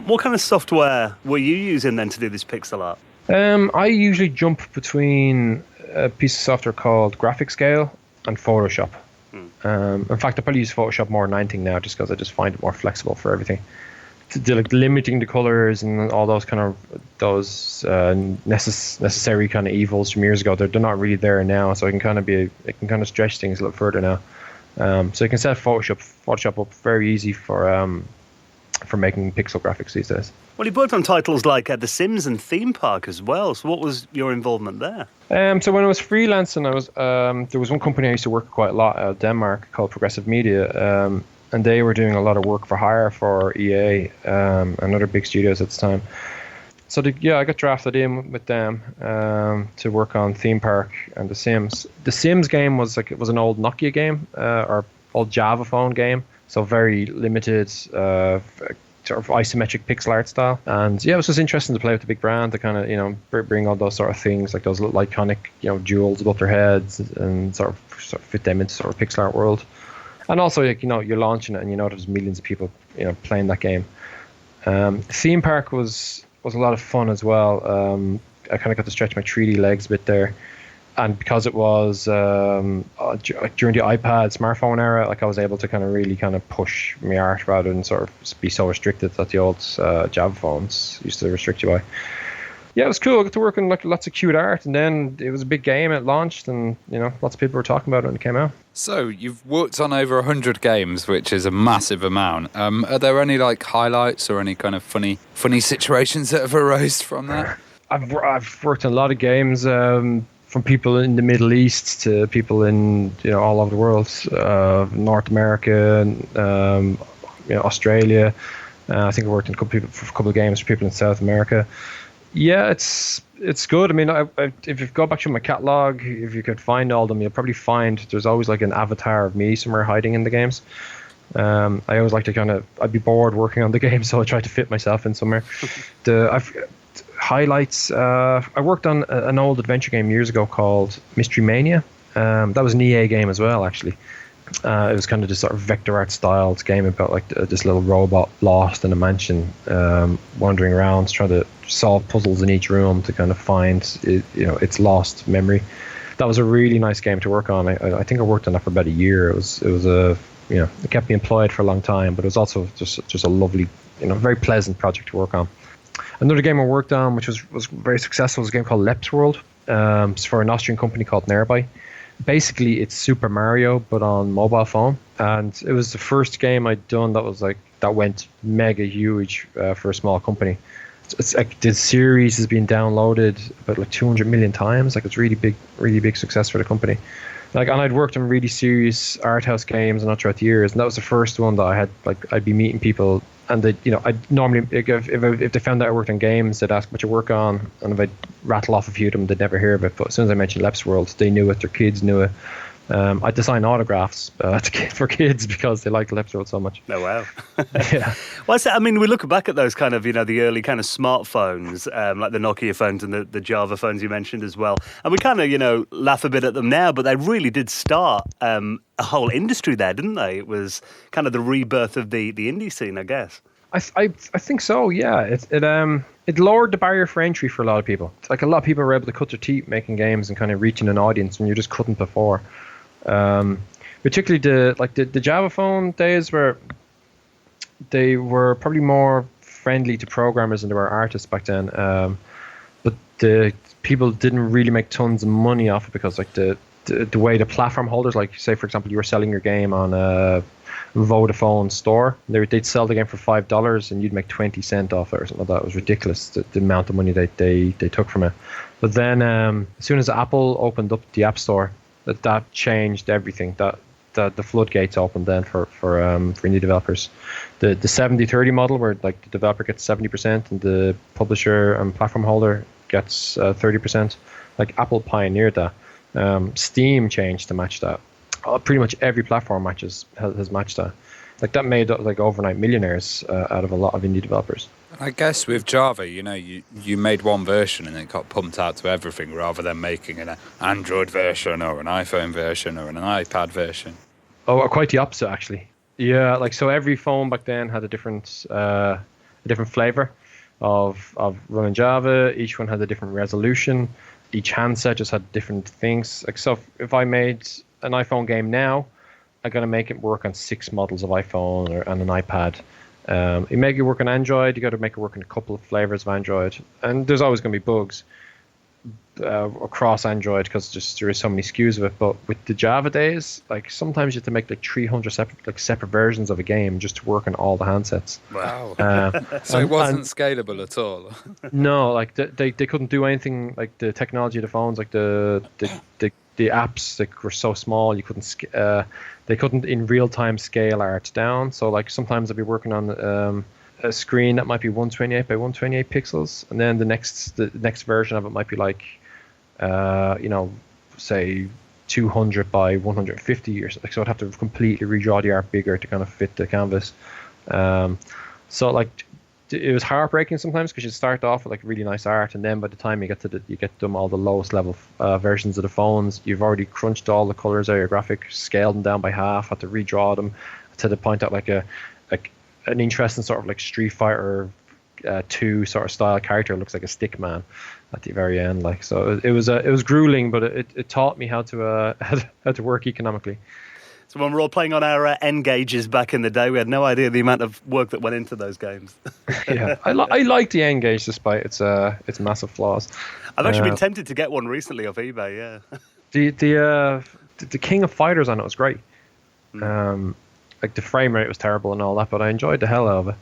Speaker 1: What kind of software were you using then to do this pixel art?
Speaker 4: I usually jump between a piece of software called Graphic Scale and Photoshop. In fact, I probably use Photoshop more than anything now, just because I just find it more flexible for everything. Limiting the colors and all those necessary kind of evils from years ago, they're not really there now. So I can kind of stretch things a little further now. So you can set Photoshop up very easy for making pixel graphics these days.
Speaker 1: Well, you worked on titles like The Sims and Theme Park as well. So what was your involvement there?
Speaker 4: So when I was freelancing, there was one company I used to work with quite a lot out of Denmark called Progressive Media, and they were doing a lot of work for hire for EA and other big studios at the time. So I got drafted in with them to work on Theme Park and The Sims. The Sims game was an old Nokia game or old Java phone game. So very limited, sort of isometric pixel art style. And yeah, it was just interesting to play with the big brand to kind of, you know, bring all those sort of things, like those little iconic, you know, jewels above their heads, and sort of fit them into sort of pixel art world. And also, like, you know, you're launching it and you know there's millions of people, you know, playing that game. Theme Park was a lot of fun as well. I kind of got to stretch my 3D legs a bit there. And because it was during the iPad smartphone era, like I was able to kind of really kind of push my art rather than sort of be so restricted that the old Java phones used to restrict you by. Yeah, it was cool. I got to work on like lots of cute art, and then it was a big game. It launched, and you know, lots of people were talking about it when it came out.
Speaker 2: So you've worked on over 100 games, which is a massive amount. Are there any like highlights or any kind of funny situations that have arose from that?
Speaker 4: I've worked on a lot of games. From people in the Middle East to people in, you know, all over the world, North America, you know, Australia. I think I worked on a couple of games for people in South America. Yeah, it's good. I mean, if you go back to my catalog, if you could find all of them, you'll probably find there's always like an avatar of me somewhere hiding in the games. I always like to I'd be bored working on the game, so I try to fit myself in somewhere. Highlights, I worked on an old adventure game years ago called Mystery Mania. That was an EA game as well, actually. It was kind of this sort of vector art styled game about like this little robot lost in a mansion, wandering around trying to solve puzzles in each room to kind of find its lost memory. That was a really nice game to work on. I think I worked on that for about a year. It was it kept me employed for a long time, but it was also just a lovely, very pleasant project to work on. Another game I worked on, which was very successful, was a game called Leps World. It's for an Austrian company called Nearby. Basically, it's Super Mario, but on mobile phone. And it was the first game I'd done that went mega huge for a small company. It's like the series has been downloaded about like 200 million times. Like, it's really big success for the company. And I'd worked on really serious art house games and all throughout the years, and that was the first one that I had. I'd be meeting people, and I'd normally, if they found out I worked on games, they'd ask what you work on, and if I'd rattle off a few of them, they'd never hear of it. But as soon as I mentioned Leps World, they knew it. Their kids knew it. I design autographs for kids because they like Leps World so much.
Speaker 1: Oh, wow.
Speaker 4: Yeah.
Speaker 1: Well, I mean, we look back at those kind of, the early kind of smartphones, like the Nokia phones and the Java phones you mentioned as well. And we kind of, laugh a bit at them now, but they really did start a whole industry there, didn't they? It was kind of the rebirth of the indie scene, I guess.
Speaker 4: I think so, yeah. It lowered the barrier for entry for a lot of people. Like, a lot of people were able to cut their teeth making games and kind of reaching an audience when you just couldn't before. Particularly the Java phone days, where they were probably more friendly to programmers than they were artists back then. But the people didn't really make tons of money off it because the way the platform holders, like say for example you were selling your game on a Vodafone store, they'd sell the game for $5 and you'd make 20 cents off it or something like that. It was ridiculous, the amount of money they took from it. But then as soon as Apple opened up the App Store, that changed everything. That the floodgates opened then for indie developers. The 70-30 model, where like the developer gets 70% and the publisher and platform holder gets 30%. Like, Apple pioneered that. Steam changed to match that. Pretty much every platform has matched that. Like, that made like overnight millionaires out of a lot of indie developers.
Speaker 2: I guess with Java, you made one version and it got pumped out to everything rather than making an Android version or an iPhone version or an iPad version.
Speaker 4: Oh, quite the opposite, actually. Yeah, so every phone back then had a different flavor of running Java. Each one had a different resolution. Each handset just had different things. Like, so if I made an iPhone game now, I got to make it work on 6 models of iPhone and an iPad. You make it work on Android, you got to make it work on a couple of flavors of Android, and there's always going to be bugs across Android because there is so many SKUs of it. But with the Java days, like, sometimes you have to make like 300 separate versions of a game just to work on all the handsets.
Speaker 2: Wow! So it wasn't scalable at all.
Speaker 4: No, like they couldn't do anything. Like, the technology of the phones, like the apps, like, were so small you couldn't they couldn't in real time scale art down. So like, sometimes I'd be working on a screen that might be 128 by 128 pixels, and then the next version of it might be like say 200 by 150 or something. So I'd have to completely redraw the art bigger to kind of fit the canvas. So like it was heartbreaking sometimes because you start off with like really nice art, and then by the time you get them all the lowest level versions of the phones, you've already crunched all the colors out of your graphic, scaled them down by half, had to redraw them to the point that like an interesting sort of like Street Fighter 2 sort of style character looks like a stick man at the very end. Like, so it was grueling, but it taught me how to work economically.
Speaker 1: So when we were all playing on our N gauges back in the day, we had no idea the amount of work that went into those games.
Speaker 4: Yeah, I like the N gauge despite its massive flaws.
Speaker 1: I've actually been tempted to get one recently off eBay. Yeah.
Speaker 4: The King of Fighters on it was great. Like the frame rate was terrible and all that, but I enjoyed the hell out of it.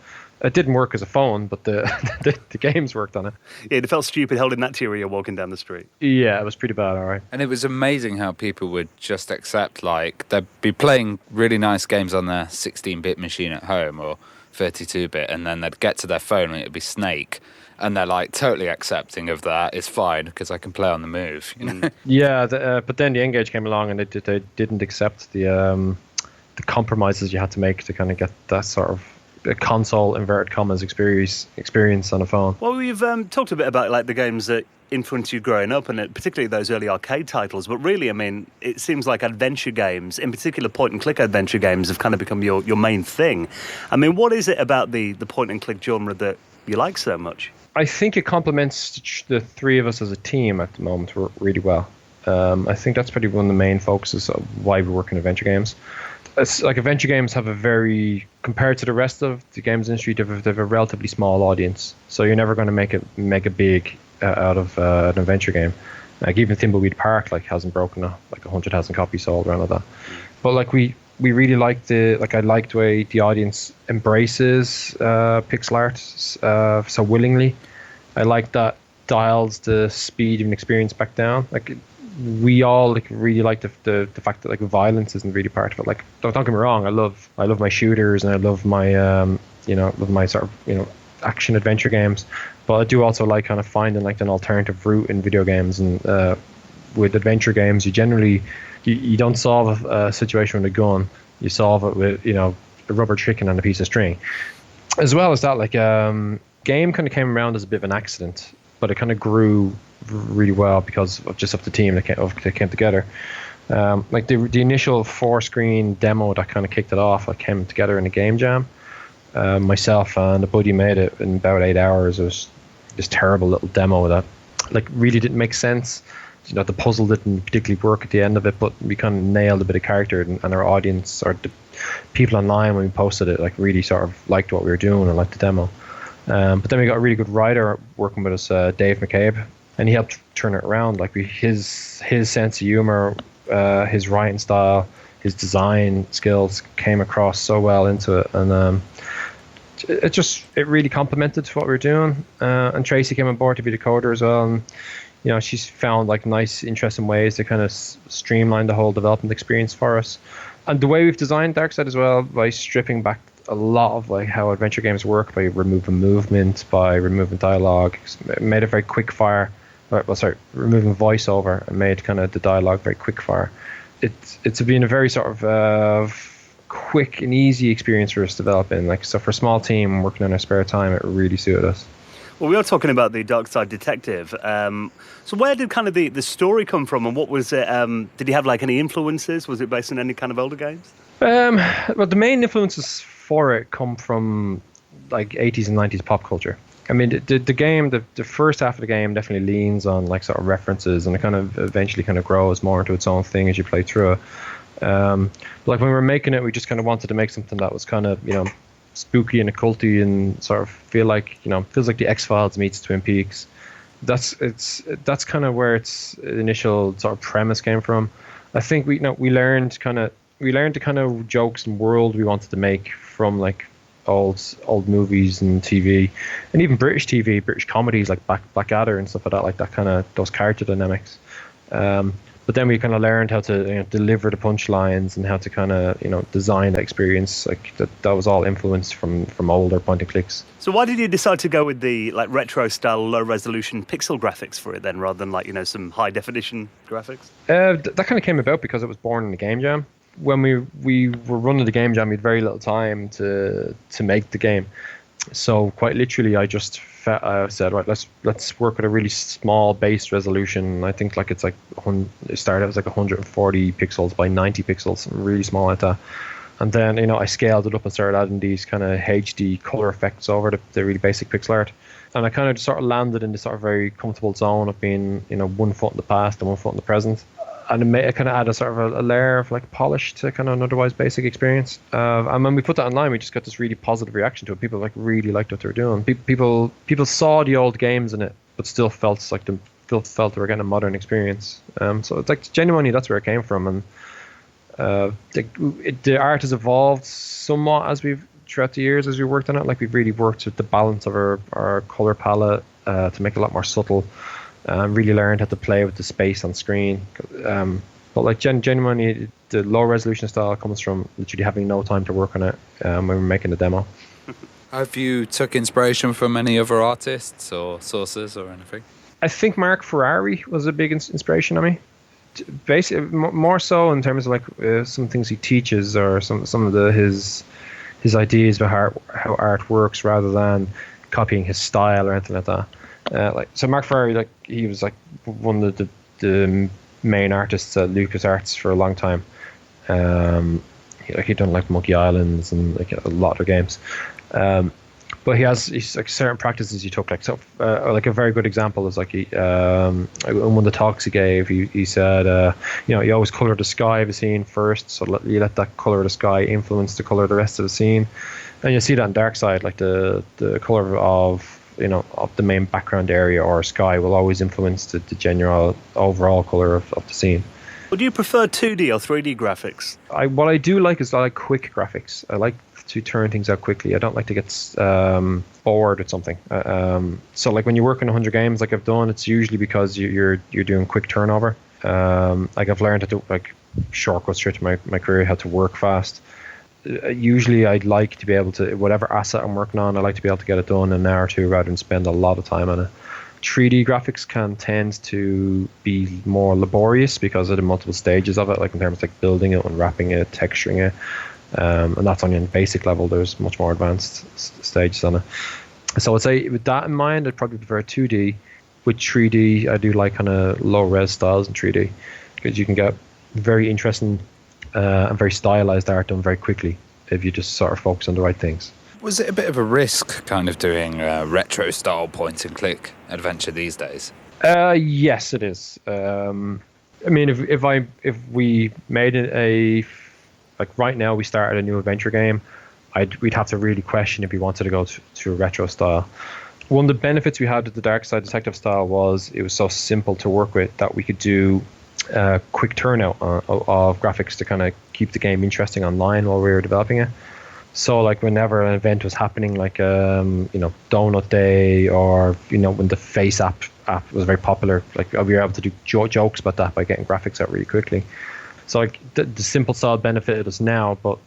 Speaker 4: It didn't work as a phone, but the games worked on it.
Speaker 1: Yeah, it felt stupid holding that to your ear walking down the street.
Speaker 4: Yeah, it was pretty bad, all right.
Speaker 2: And it was amazing how people would just accept, like, they'd be playing really nice games on their 16-bit machine at home or 32-bit, and then they'd get to their phone and it'd be Snake. And they're like totally accepting of that. It's fine because I can play on the move. You know?
Speaker 4: Yeah, but then the N-Gage came along and they didn't accept the compromises you had to make to kind of get that sort of a console inverted commas experience on a phone.
Speaker 1: Well, we've talked a bit about like the games that influenced you growing up, and particularly those early arcade titles. But really, I mean, it seems like adventure games, in particular point-and-click adventure games, have kind of become your main thing. I mean, what is it about the point-and-click genre that you like so much?
Speaker 4: I think it complements the three of us as a team at the moment really well. I think that's probably one of the main focuses of why we work in adventure games. It's like adventure games have a very, compared to the rest of the games industry, they have a relatively small audience. So you're never going to make it big out of an adventure game. Like even Thimbleweed Park hasn't broken like 100,000 copies sold around that. But like we really like I like the way the audience embraces pixel art so willingly. I like that dials the speed of an experience back down. Like we all really like the fact that like violence isn't really part of it. Like don't get me wrong, I love my shooters and I love my love my sort of action adventure games, but I do also like kind of finding like an alternative route in video games. And with adventure games, you generally you don't solve a situation with a gun, you solve it with a rubber chicken and a piece of string. As well as that, like game kind of came around as a bit of an accident, but it kind of grew really well because of the team that came together. Like the initial 4-screen demo that kind of kicked it off, I came together in a game jam. Myself and a buddy made it in about 8 hours. It was this terrible little demo that like really didn't make sense. The puzzle didn't particularly work at the end of it, but we kind of nailed a bit of character, and our audience or the people online when we posted it like really sort of liked what we were doing and liked the demo. But then we got a really good writer working with us, Dave McCabe, and he helped turn it around. Like his sense of humor, his writing style, his design skills came across so well into it, and it really complemented what we were doing. And Tracy came on board to be the coder as well, and she's found like nice, interesting ways to kind of streamline the whole development experience for us. And the way we've designed Darkside as well, by stripping back a lot of like how adventure games work, by removing movement, by removing dialogue, made it very quick fire. Removing voiceover and made kind of the dialogue very quick fire. It's been a very sort of quick and easy experience for us developing. Like, so for a small team working in our spare time, it really suited us.
Speaker 1: Well, we are talking about the Darkside Detective. So where did kind of the story come from, and what was it? Did you have like any influences? Was it based on any kind of older games?
Speaker 4: Well, the main influences for it come from like 80s and 90s pop culture. I mean, the game, the first half of the game definitely leans on like sort of references, and it kind of eventually kind of grows more into its own thing as you play through it. But like when we were making it, we just kind of wanted to make something that was kind of spooky and occulty, and sort of feels like the X-Files meets Twin Peaks. That's kind of where its initial sort of premise came from. I think we learned the kind of jokes and world we wanted to make from like old movies and TV, and even British TV, British comedies like Blackadder and stuff like that kind of those character dynamics. But then we kind of learned how to deliver the punchlines and how to kind of design that experience. Like that was all influenced from older point and clicks.
Speaker 1: So why did you decide to go with the like retro style, low resolution pixel graphics for it then, rather than like some high definition graphics?
Speaker 4: That kind of came about because it was born in the game jam. When we were running the game jam, we had very little time to make the game. So quite literally, I just said, right, let's work with a really small base resolution. I think like it's like it started out as like 140 pixels by 90 pixels, really small like that. And then I scaled it up and started adding these kind of HD color effects over the really basic pixel art. And I kind of sort of landed in this sort of very comfortable zone of being 1 foot in the past and 1 foot in the present. And it kind of added sort of a layer of like polish to kind of an otherwise basic experience. And when we put that online, we just got this really positive reaction to it. People like really liked what they were doing. People saw the old games in it, but still felt like they were getting a modern experience. So it's like genuinely that's where it came from. And the art has evolved somewhat throughout the years as we worked on it. Like we've really worked with the balance of our color palette to make it a lot more subtle. Really learned how to play with the space on screen. But like genuinely, the low resolution style comes from literally having no time to work on it when we're making the demo.
Speaker 2: Have you took inspiration from any other artists or sources or anything?
Speaker 4: I think Mark Ferrari was a big inspiration on me. Basically, more so in terms of like some things he teaches or some of his ideas about how art works rather than copying his style or anything like that. So Mark Ferrari, like he was like one of the main artists at LucasArts for a long time. He'd done like Monkey Islands and like a lot of games. But he's like certain practices he took. Like like a very good example is like in one of the talks he gave, he said you always color the sky of a scene first, so you let that color of the sky influence the color of the rest of the scene, and you see that in Darkside, like the color of the main background area or sky will always influence the general overall color of the scene.
Speaker 1: Would you prefer 2D or 3D graphics?
Speaker 4: What I do like is I like quick graphics. I like to turn things out quickly. I don't like to get bored with something. So like when you work on 100 games like I've done, it's usually because you're doing quick turnover. Like I've learned how to like shortcuts through my career, how to work fast. Usually I'd like to be able to, whatever asset I'm working on, I like to be able to get it done in an hour or two rather than spend a lot of time on it. 3D graphics can tend to be more laborious because of the multiple stages of it, like in terms of like building it, unwrapping it, texturing it. And that's only on the basic level. There's much more advanced stages on it. So I'd say with that in mind, I'd probably prefer 2D. With 3D, I do like kind of low res styles in 3D because you can get very interesting and very stylized art done very quickly if you just sort of focus on the right things.
Speaker 2: Was it a bit of a risk kind of doing retro style point and click adventure these days?
Speaker 4: Yes, it is. I mean, if we made it like right now we started a new adventure game, we'd have to really question if we wanted to go to a retro style. One of the benefits we had with the Darkside Detective style was it was so simple to work with that we could do quick turnout of graphics to kind of keep the game interesting online while we were developing it. So like whenever an event was happening, like Donut Day, or when the Face app was very popular, like we were able to do jokes about that by getting graphics out really quickly. So like the simple style benefited us now, but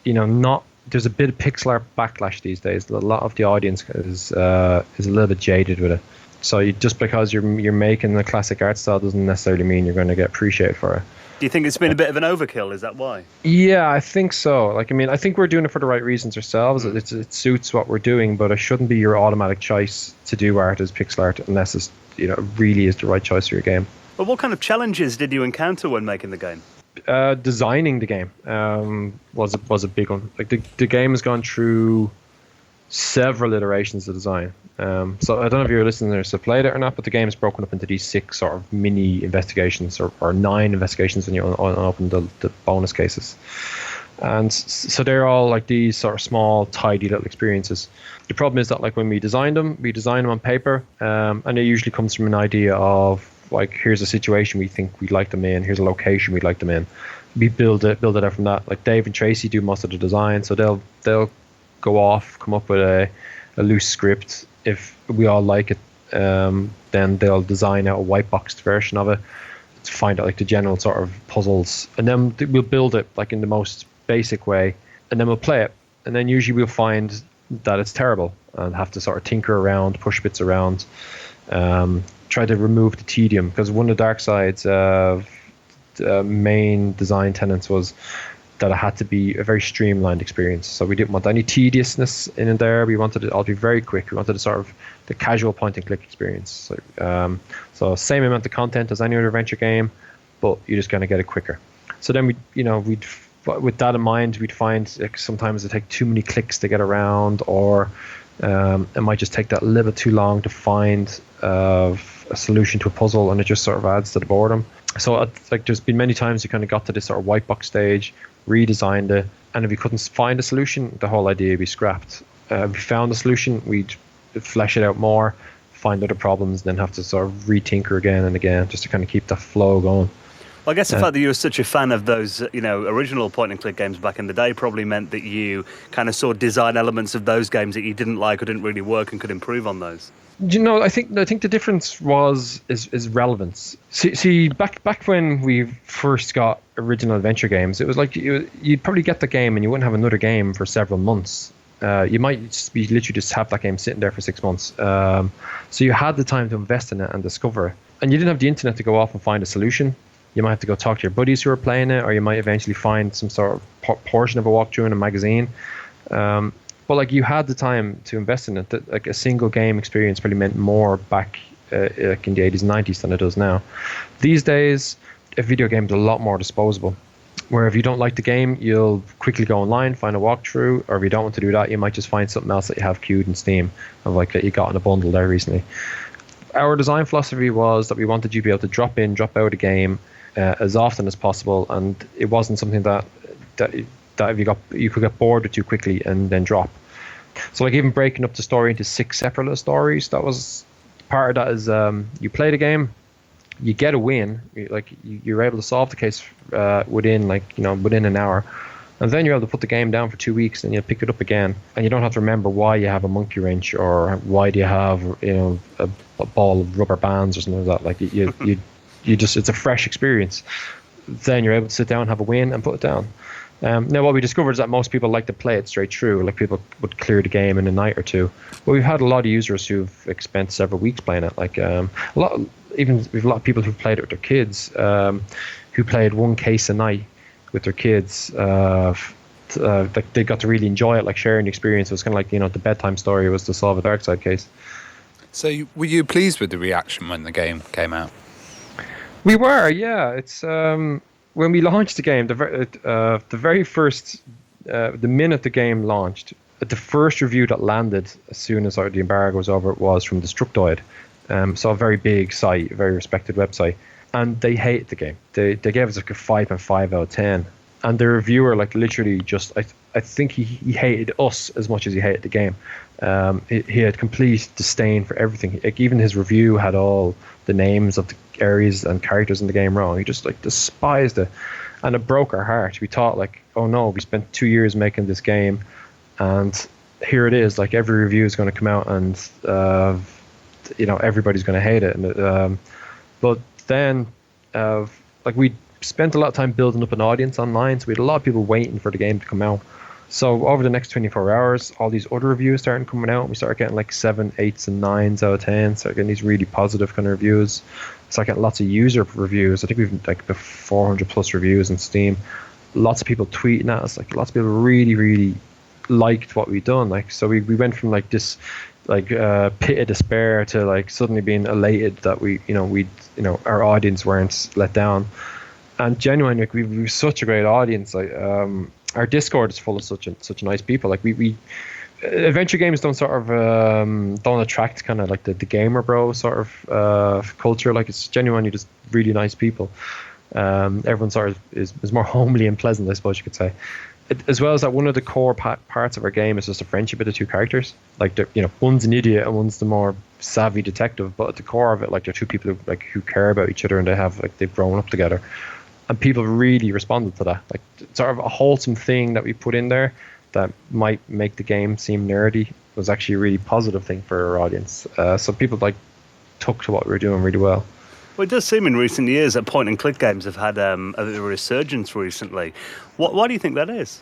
Speaker 4: there's a bit of pixel art backlash these days. A lot of the audience is a little bit jaded with it. So just because you're making the classic art style doesn't necessarily mean you're going to get appreciated for it.
Speaker 1: Do you think it's been a bit of an overkill? Is that why?
Speaker 4: Yeah, I think so. Like, I mean, I think we're doing it for the right reasons ourselves. It suits what we're doing, but it shouldn't be your automatic choice to do art as pixel art unless it's really is the right choice for your game.
Speaker 1: But what kind of challenges did you encounter when making the game?
Speaker 4: Designing the game was a big one. Like the game has gone through several iterations of design. So I don't know if your listeners have played it or not, but the game is broken up into these 6 sort of mini investigations or 9 investigations when you open the bonus cases. And so they're all like these sort of small, tidy little experiences. The problem is that like when we design them on paper, and it usually comes from an idea of like, here's a situation we think we'd like them in, here's a location we'd like them in. We build it out from that. Like Dave and Tracy do most of the design, so they'll go off, come up with a loose script. If we all like it, then they'll design out a white boxed version of it to find out like the general sort of puzzles, and then we'll build it like in the most basic way, and then we'll play it, and then usually we'll find that it's terrible and have to sort of tinker around, push bits around, try to remove the tedium, because one of Darkside's main design tenets was that it had to be a very streamlined experience. So we didn't want any tediousness in there. We wanted it all to be very quick. We wanted a sort of the casual point and click experience. So same amount of content as any other adventure game, but you're just going to get it quicker. So then we'd with that in mind, we'd find like, sometimes it take too many clicks to get around, or it might just take that a little bit too long to find a solution to a puzzle, and it just sort of adds to the boredom. So like there's been many times you kind of got to this sort of white box stage, redesigned it, and if we couldn't find a solution, the whole idea would be scrapped. If we found a solution, we'd flesh it out more, find other problems, then have to sort of retinker again and again just to kind of keep the flow going.
Speaker 1: Well, I guess the fact that you were such a fan of those, original point-and-click games back in the day probably meant that you kind of saw design elements of those games that you didn't like or didn't really work and could improve on those.
Speaker 4: I think the difference is relevance. See, back when we first got original adventure games, it was like you'd probably get the game and you wouldn't have another game for several months. You might literally just have that game sitting there for 6 months. So you had the time to invest in it and discover it. And you didn't have the internet to go off and find a solution. You might have to go talk to your buddies who are playing it, or you might eventually find some sort of portion of a walkthrough in a magazine. But like you had the time to invest in it. That like a single game experience probably meant more back like in the 80s and 90s than it does now. These days, a video game is a lot more disposable. Where if you don't like the game, you'll quickly go online, find a walkthrough, or if you don't want to do that, you might just find something else that you have queued in Steam, of like that you got in a bundle there recently. Our design philosophy was that we wanted you to be able to drop in, drop out a game as often as possible, and it wasn't something that if you could get bored with too quickly and then drop. So like even breaking up the story into 6 separate little stories, that was part of that. Is you play the game, you get a win, you're able to solve the case within an hour, and then you're able to put the game down for 2 weeks, and you pick it up again, and you don't have to remember why you have a monkey wrench or why do you have a ball of rubber bands or something like that. Like you just, it's a fresh experience. Then you're able to sit down, have a win, and put it down. Now, what we discovered is that most people like to play it straight through. Like people would clear the game in a night or two. But we've had a lot of users who've spent several weeks playing it. Like we have a lot of people who've played it with their kids, who played one case a night with their kids. Like they got to really enjoy it, like sharing the experience. It was kind of like the bedtime story was to solve a Darkside case.
Speaker 2: So were you pleased with the reaction when the game came out?
Speaker 4: We were, yeah. It's when we launched the game, the very first, the minute the game launched, the first review that landed as soon as the embargo was over was from Destructoid. So a very big site, a very respected website, and they hated the game. They gave us like a 5.5 out of 10, and the reviewer literally just I think he hated us as much as he hated the game. He had complete disdain for everything. Like even his review had all the names of the areas and characters in the game wrong. He just despised it, and it broke our heart. We thought oh no, we spent 2 years making this game, and here it is. Like every review is going to come out, and everybody's going to hate it. And but then we spent a lot of time building up an audience online, so we had a lot of people waiting for the game to come out. So over the next 24 hours, all these other reviews started coming out. We started getting 7, 8s, and 9s out of 10. Started getting these really positive kind of reviews. Started getting lots of user reviews. I think we've the 400 plus reviews on Steam. Lots of people tweeting at us. Lots of people really, really liked what we'd done. So we went from this pit of despair to suddenly being elated that our audience weren't let down. And genuinely, we were such a great audience. Our Discord is full of such nice people. We adventure games don't sort of don't attract kind of the gamer bro sort of culture. It's genuinely just really nice people. Everyone sort of is more homely and pleasant, I suppose you could say. As well as that, one of the core parts of our game is just a friendship with the two characters. One's an idiot and one's the more savvy detective, but at the core of it, they're two people who care about each other, and they've grown up together. And people really responded to that. Sort of a wholesome thing that we put in there that might make the game seem nerdy was actually a really positive thing for our audience. So people took to what we were doing really well.
Speaker 1: Well, it does seem in recent years that point-and-click games have had a resurgence recently. Why do you think that is?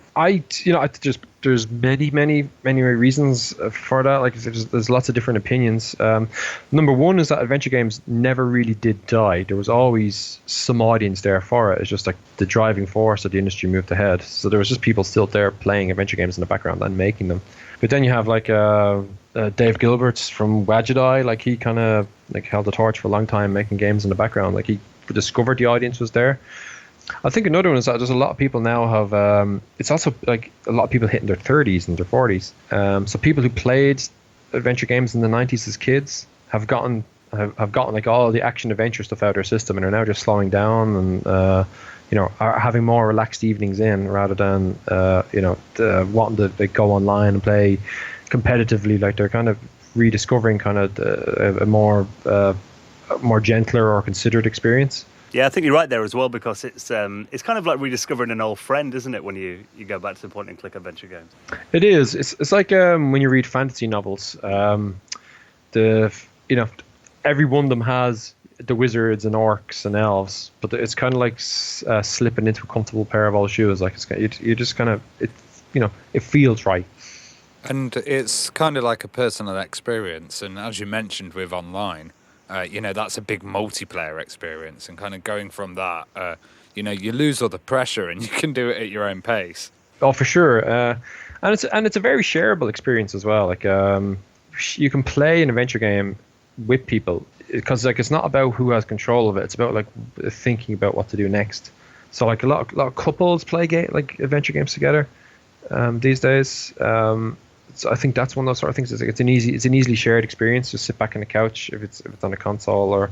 Speaker 4: There's many reasons for that. Like there's lots of different opinions. Number one is that adventure games never really did die. There was always some audience there for it. It's just like the driving force of the industry moved ahead. So there was just people still there playing adventure games in the background and making them. But then you have like Dave Gilbert's from Wadjet. Like he kind of like held the torch for a long time, making games in the background. Like he discovered the audience was there. I think another one is that there's a lot of people now have. It's also like a lot of people hitting their 30s and their 40s. So people who played adventure games in the 90s as kids have gotten like all the action adventure stuff out of their system and are now just slowing down and are having more relaxed evenings in rather than wanting to like, go online and play competitively. Like they're kind of rediscovering kind of a more gentler or considered experience.
Speaker 1: Yeah, I think you're right there as well, because it's kind of like rediscovering an old friend, isn't it, when you go back to point-and-click adventure games?
Speaker 4: It is. It's like when you read fantasy novels. Every one of them has the wizards and orcs and elves, but it's kind of like slipping into a comfortable pair of old shoes. Like you just kind of it feels right.
Speaker 2: And it's kind of like a personal experience. And as you mentioned with online, that's a big multiplayer experience. And kind of going from that, you lose all the pressure and you can do it at your own pace.
Speaker 4: Oh, for sure. And it's a very shareable experience as well. Like you can play an adventure game with people because like it's not about who has control of it. It's about like thinking about what to do next. So like a lot of couples play adventure games together these days. So I think that's one of those sort of things. It's an easily shared experience. Just sit back on the couch if it's on a console or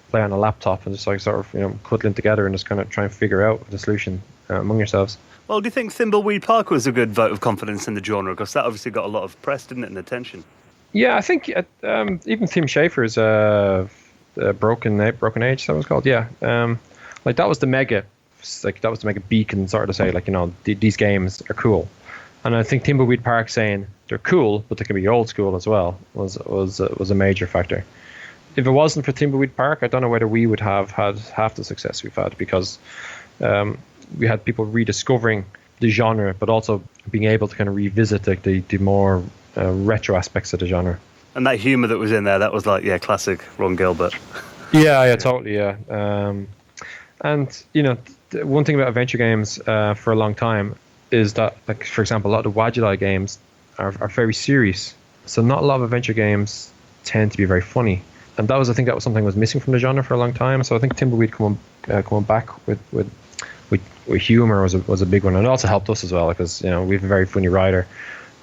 Speaker 4: play on a laptop and just like sort of cuddling together and just kind of try and figure out the solution among yourselves.
Speaker 1: Well, do you think Thimbleweed Park was a good vote of confidence in the genre? Because that obviously got a lot of press, didn't it, and attention?
Speaker 4: Yeah, I think even Tim Schafer's Broken Age, that was called. Yeah, like that was the mega beacon sort of to say like these games are cool. And I think Thimbleweed Park saying they're cool, but they can be old school as well was a major factor. If it wasn't for Thimbleweed Park, I don't know whether we would have had half the success we've had, because we had people rediscovering the genre, but also being able to kind of revisit the more retro aspects of the genre.
Speaker 1: And that humour that was in there, that was like, classic Ron Gilbert.
Speaker 4: Yeah, totally, yeah. And the one thing about adventure games for a long time is that, like, for example, a lot of the Wadjet games are very serious. So not a lot of adventure games tend to be very funny. And I think that was something that was missing from the genre for a long time. So I think Thimbleweed coming back with humor was a big one, and it also helped us as well, because we have a very funny writer,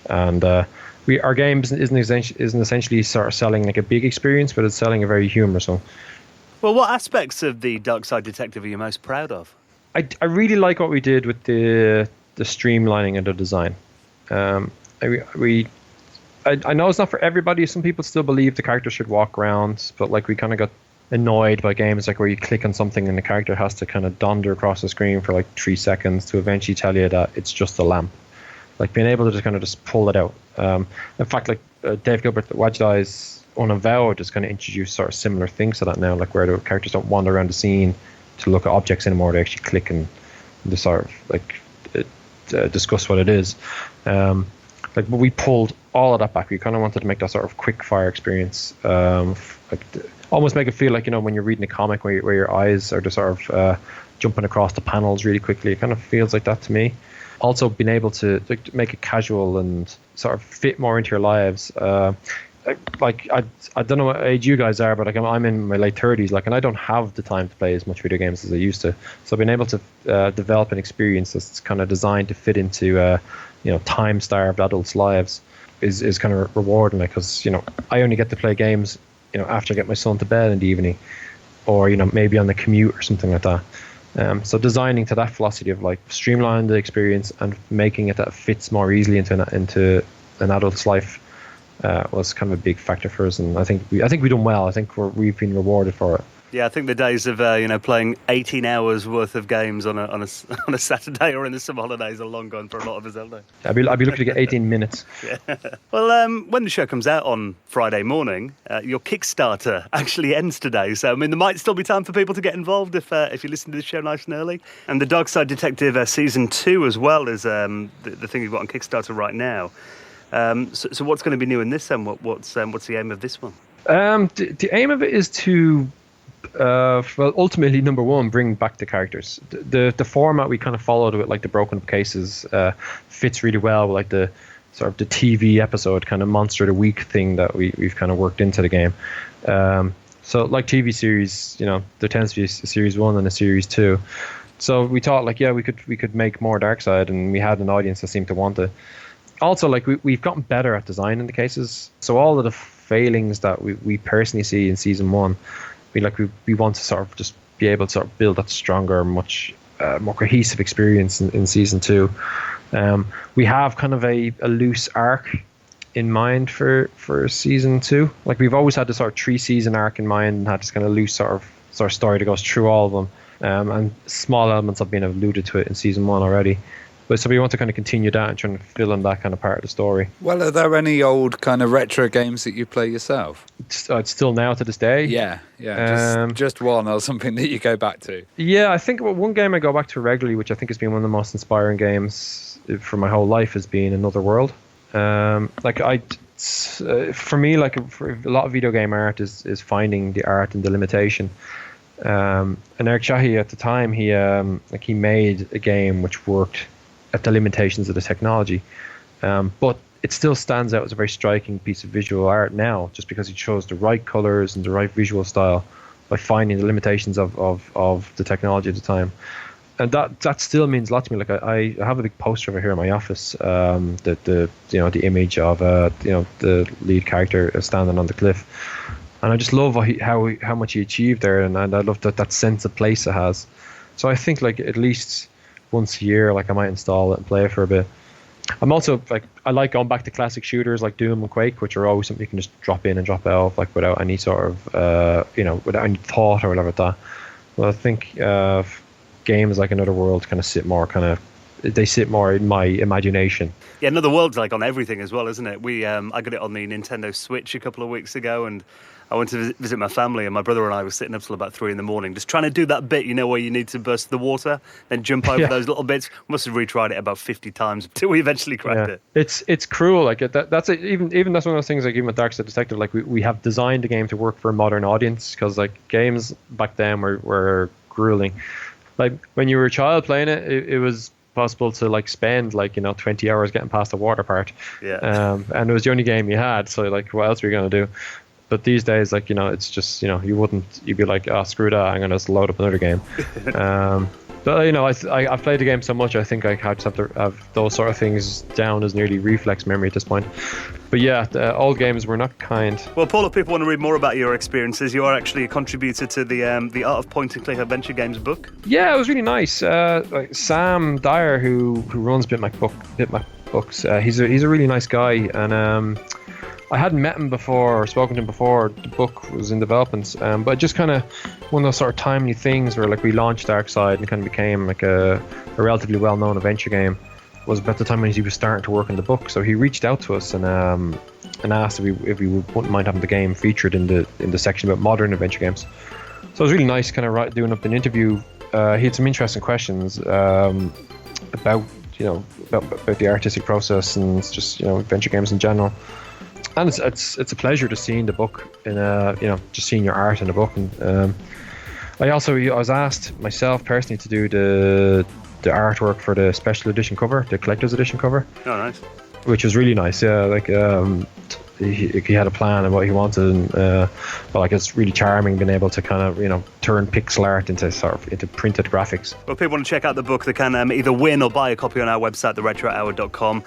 Speaker 4: and our game isn't essentially sort of selling like a big experience, but it's selling a very humorous one.
Speaker 1: Well, what aspects of the Darkside Detective are you most proud of?
Speaker 4: I really like what we did with the streamlining of the design. I know it's not for everybody. Some people still believe the character should walk around, but like we kind of got annoyed by games like where you click on something and the character has to kind of donder across the screen for like 3 seconds to eventually tell you that it's just a lamp. Like being able to just kind of just pull it out. In fact, like Dave Gilbert, the Wadjet Unavowed just kind of introduced sort of similar things to that now, like where the characters don't wander around the scene to look at objects anymore. They actually click and just sort of like discuss what it is. But we pulled all of that back. We kind of wanted to make that sort of quick fire experience, almost make it feel like when you're reading a comic where your eyes are just sort of jumping across the panels really quickly. It kind of feels like that to me. Also, being able to make it casual and sort of fit more into your lives. I don't know what age you guys are, but like I'm in my late 30s, like, and I don't have the time to play as much video games as I used to. So being able to develop an experience that's kind of designed to fit into time-starved adults' lives is kind of rewarding, because I only get to play games after I get my son to bed in the evening, or maybe on the commute or something like that. So designing to that philosophy of like streamlining the experience and making it that fits more easily into an adult's life was kind of a big factor for us, and I think we've done well. I think we've been rewarded for it.
Speaker 1: Yeah, I think the days of playing 18 hours worth of games on a Saturday or in the summer holidays are long gone for a lot of us, aren't they?
Speaker 4: I'd be looking to get 18 minutes.
Speaker 1: Yeah. Well, when the show comes out on Friday morning, your Kickstarter actually ends today. So, I mean, there might still be time for people to get involved if you listen to the show nice and early. And the Darkside Detective Season 2 as well is the thing you've got on Kickstarter right now. So what's going to be new in this then? What's the aim of this one?
Speaker 4: The aim of it is to, ultimately, number one, bring back the characters. The format we kind of followed with like the broken up cases fits really well with like the sort of the TV episode kind of monster of the week thing that we've kind of worked into the game. So like TV series, there tends to be a series 1 and a series 2. So we thought like, yeah, we could make more Darkside, and we had an audience that seemed to want it. Also, like we've gotten better at designing the cases. So all of the failings that we personally see in season 1, we want to sort of just be able to sort of build that stronger, much more cohesive experience in season 2. We have kind of a loose arc in mind for season 2. Like we've always had this sort of 3-season arc in mind and had this kind of loose sort of story that goes through all of them. And small elements have been alluded to it in season 1 already. But so we want to kind of continue that and try and fill in that kind of part of the story.
Speaker 2: Well, are there any old kind of retro games that you play yourself?
Speaker 4: It's still now to this day.
Speaker 2: Yeah. Just one or something that you go back to. Yeah,
Speaker 4: I think one game I go back to regularly, which I think has been one of the most inspiring games for my whole life, has been Another World. For me, like for a lot of video game art is finding the art and the limitation. And Eric Shahi at the time, he made a game which worked at the limitations of the technology, but it still stands out as a very striking piece of visual art now, just because he chose the right colors and the right visual style by finding the limitations of the technology at the time. And that still means a lot to me. Like I have a big poster over here in my office, the image of the lead character standing on the cliff, and I just love how much he achieved there, and I love that sense of place it has. So I think like at least once a year, like I might install it and play it for a bit. I'm also like, I like going back to classic shooters like Doom and Quake, which are always something you can just drop in and drop out of, like without any sort of without any thought or whatever like that. Well, I think games like Another World kind of sit more in my imagination.
Speaker 1: Yeah, Another World's like on everything as well, isn't it? I got it on the Nintendo Switch a couple of weeks ago, and I went to visit my family, and my brother and I were sitting up till about 3 a.m, just trying to do that bit, where you need to burst the water, then jump over those little bits. Must have retried it about 50 times until we eventually cracked it.
Speaker 4: It's cruel. Like that's it. Even that's one of those things. Like even with Darkside Detective, like we have designed the game to work for a modern audience, because like games back then were grueling. Like when you were a child playing it, it was possible to like spend 20 hours getting past the water part.
Speaker 1: Yeah.
Speaker 4: And it was the only game you had. So like, what else were you gonna do? But these days, like, it's just, you'd be like, oh, screw that, I'm going to load up another game. But, I've played the game so much, I think I just have to have those sort of things down as nearly reflex memory at this point. But yeah, the old games were not kind.
Speaker 1: Well, Paul, if people want to read more about your experiences, you are actually a contributor to the Art of Point-and-Click Adventure Games book.
Speaker 4: Yeah, it was really nice. Like Sam Dyer, who runs Bitmap Books, he's a really nice guy, and I hadn't met him before or spoken to him before the book was in development, but just kind of one of those sort of timely things where like we launched Darkside and kind of became like a relatively well-known adventure game was about the time when he was starting to work on the book. So he reached out to us and asked if we wouldn't mind having the game featured in the section about modern adventure games. So it was really nice kind of doing up an interview. He had some interesting questions about the artistic process and just adventure games in general. And it's a pleasure to see in the book, just seeing your art in the book. And I was asked myself personally to do the artwork for the special edition cover, the collector's edition cover.
Speaker 1: Oh, nice.
Speaker 4: Which was really nice. Yeah, like he had a plan of what he wanted, and but like it's really charming being able to kind of turn pixel art into printed graphics.
Speaker 1: Well, if people want to check out the book, they can either win or buy a copy on our website, theretrohour.com.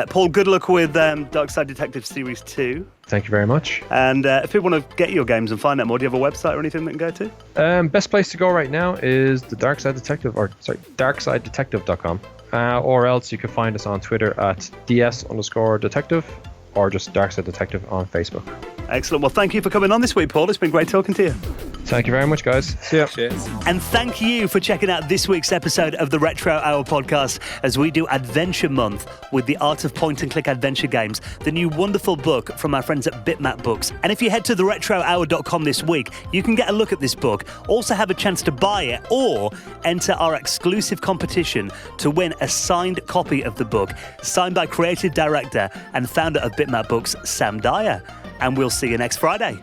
Speaker 1: Paul, good luck with Darkside Detective Series 2.
Speaker 4: Thank you very much.
Speaker 1: And if people want to get your games and find out more, do you have a website or anything they can go
Speaker 4: to? Best place to go right now is the Darkside Detective, darksidedetective.com. Or else you can find us on Twitter at ds_detective, or just Darkside Detective on Facebook.
Speaker 1: Excellent. Well, thank you for coming on this week, Paul. It's been great talking to you.
Speaker 4: Thank you very much, guys. See ya.
Speaker 2: Cheers.
Speaker 1: And thank you for checking out this week's episode of the Retro Hour podcast as we do Adventure Month with the Art of Point-and-Click Adventure Games, the new wonderful book from our friends at Bitmap Books. And if you head to theretrohour.com this week, you can get a look at this book, also have a chance to buy it, or enter our exclusive competition to win a signed copy of the book, signed by creative director and founder of Bitmap Books, Sam Dyer. And we'll see you next Friday.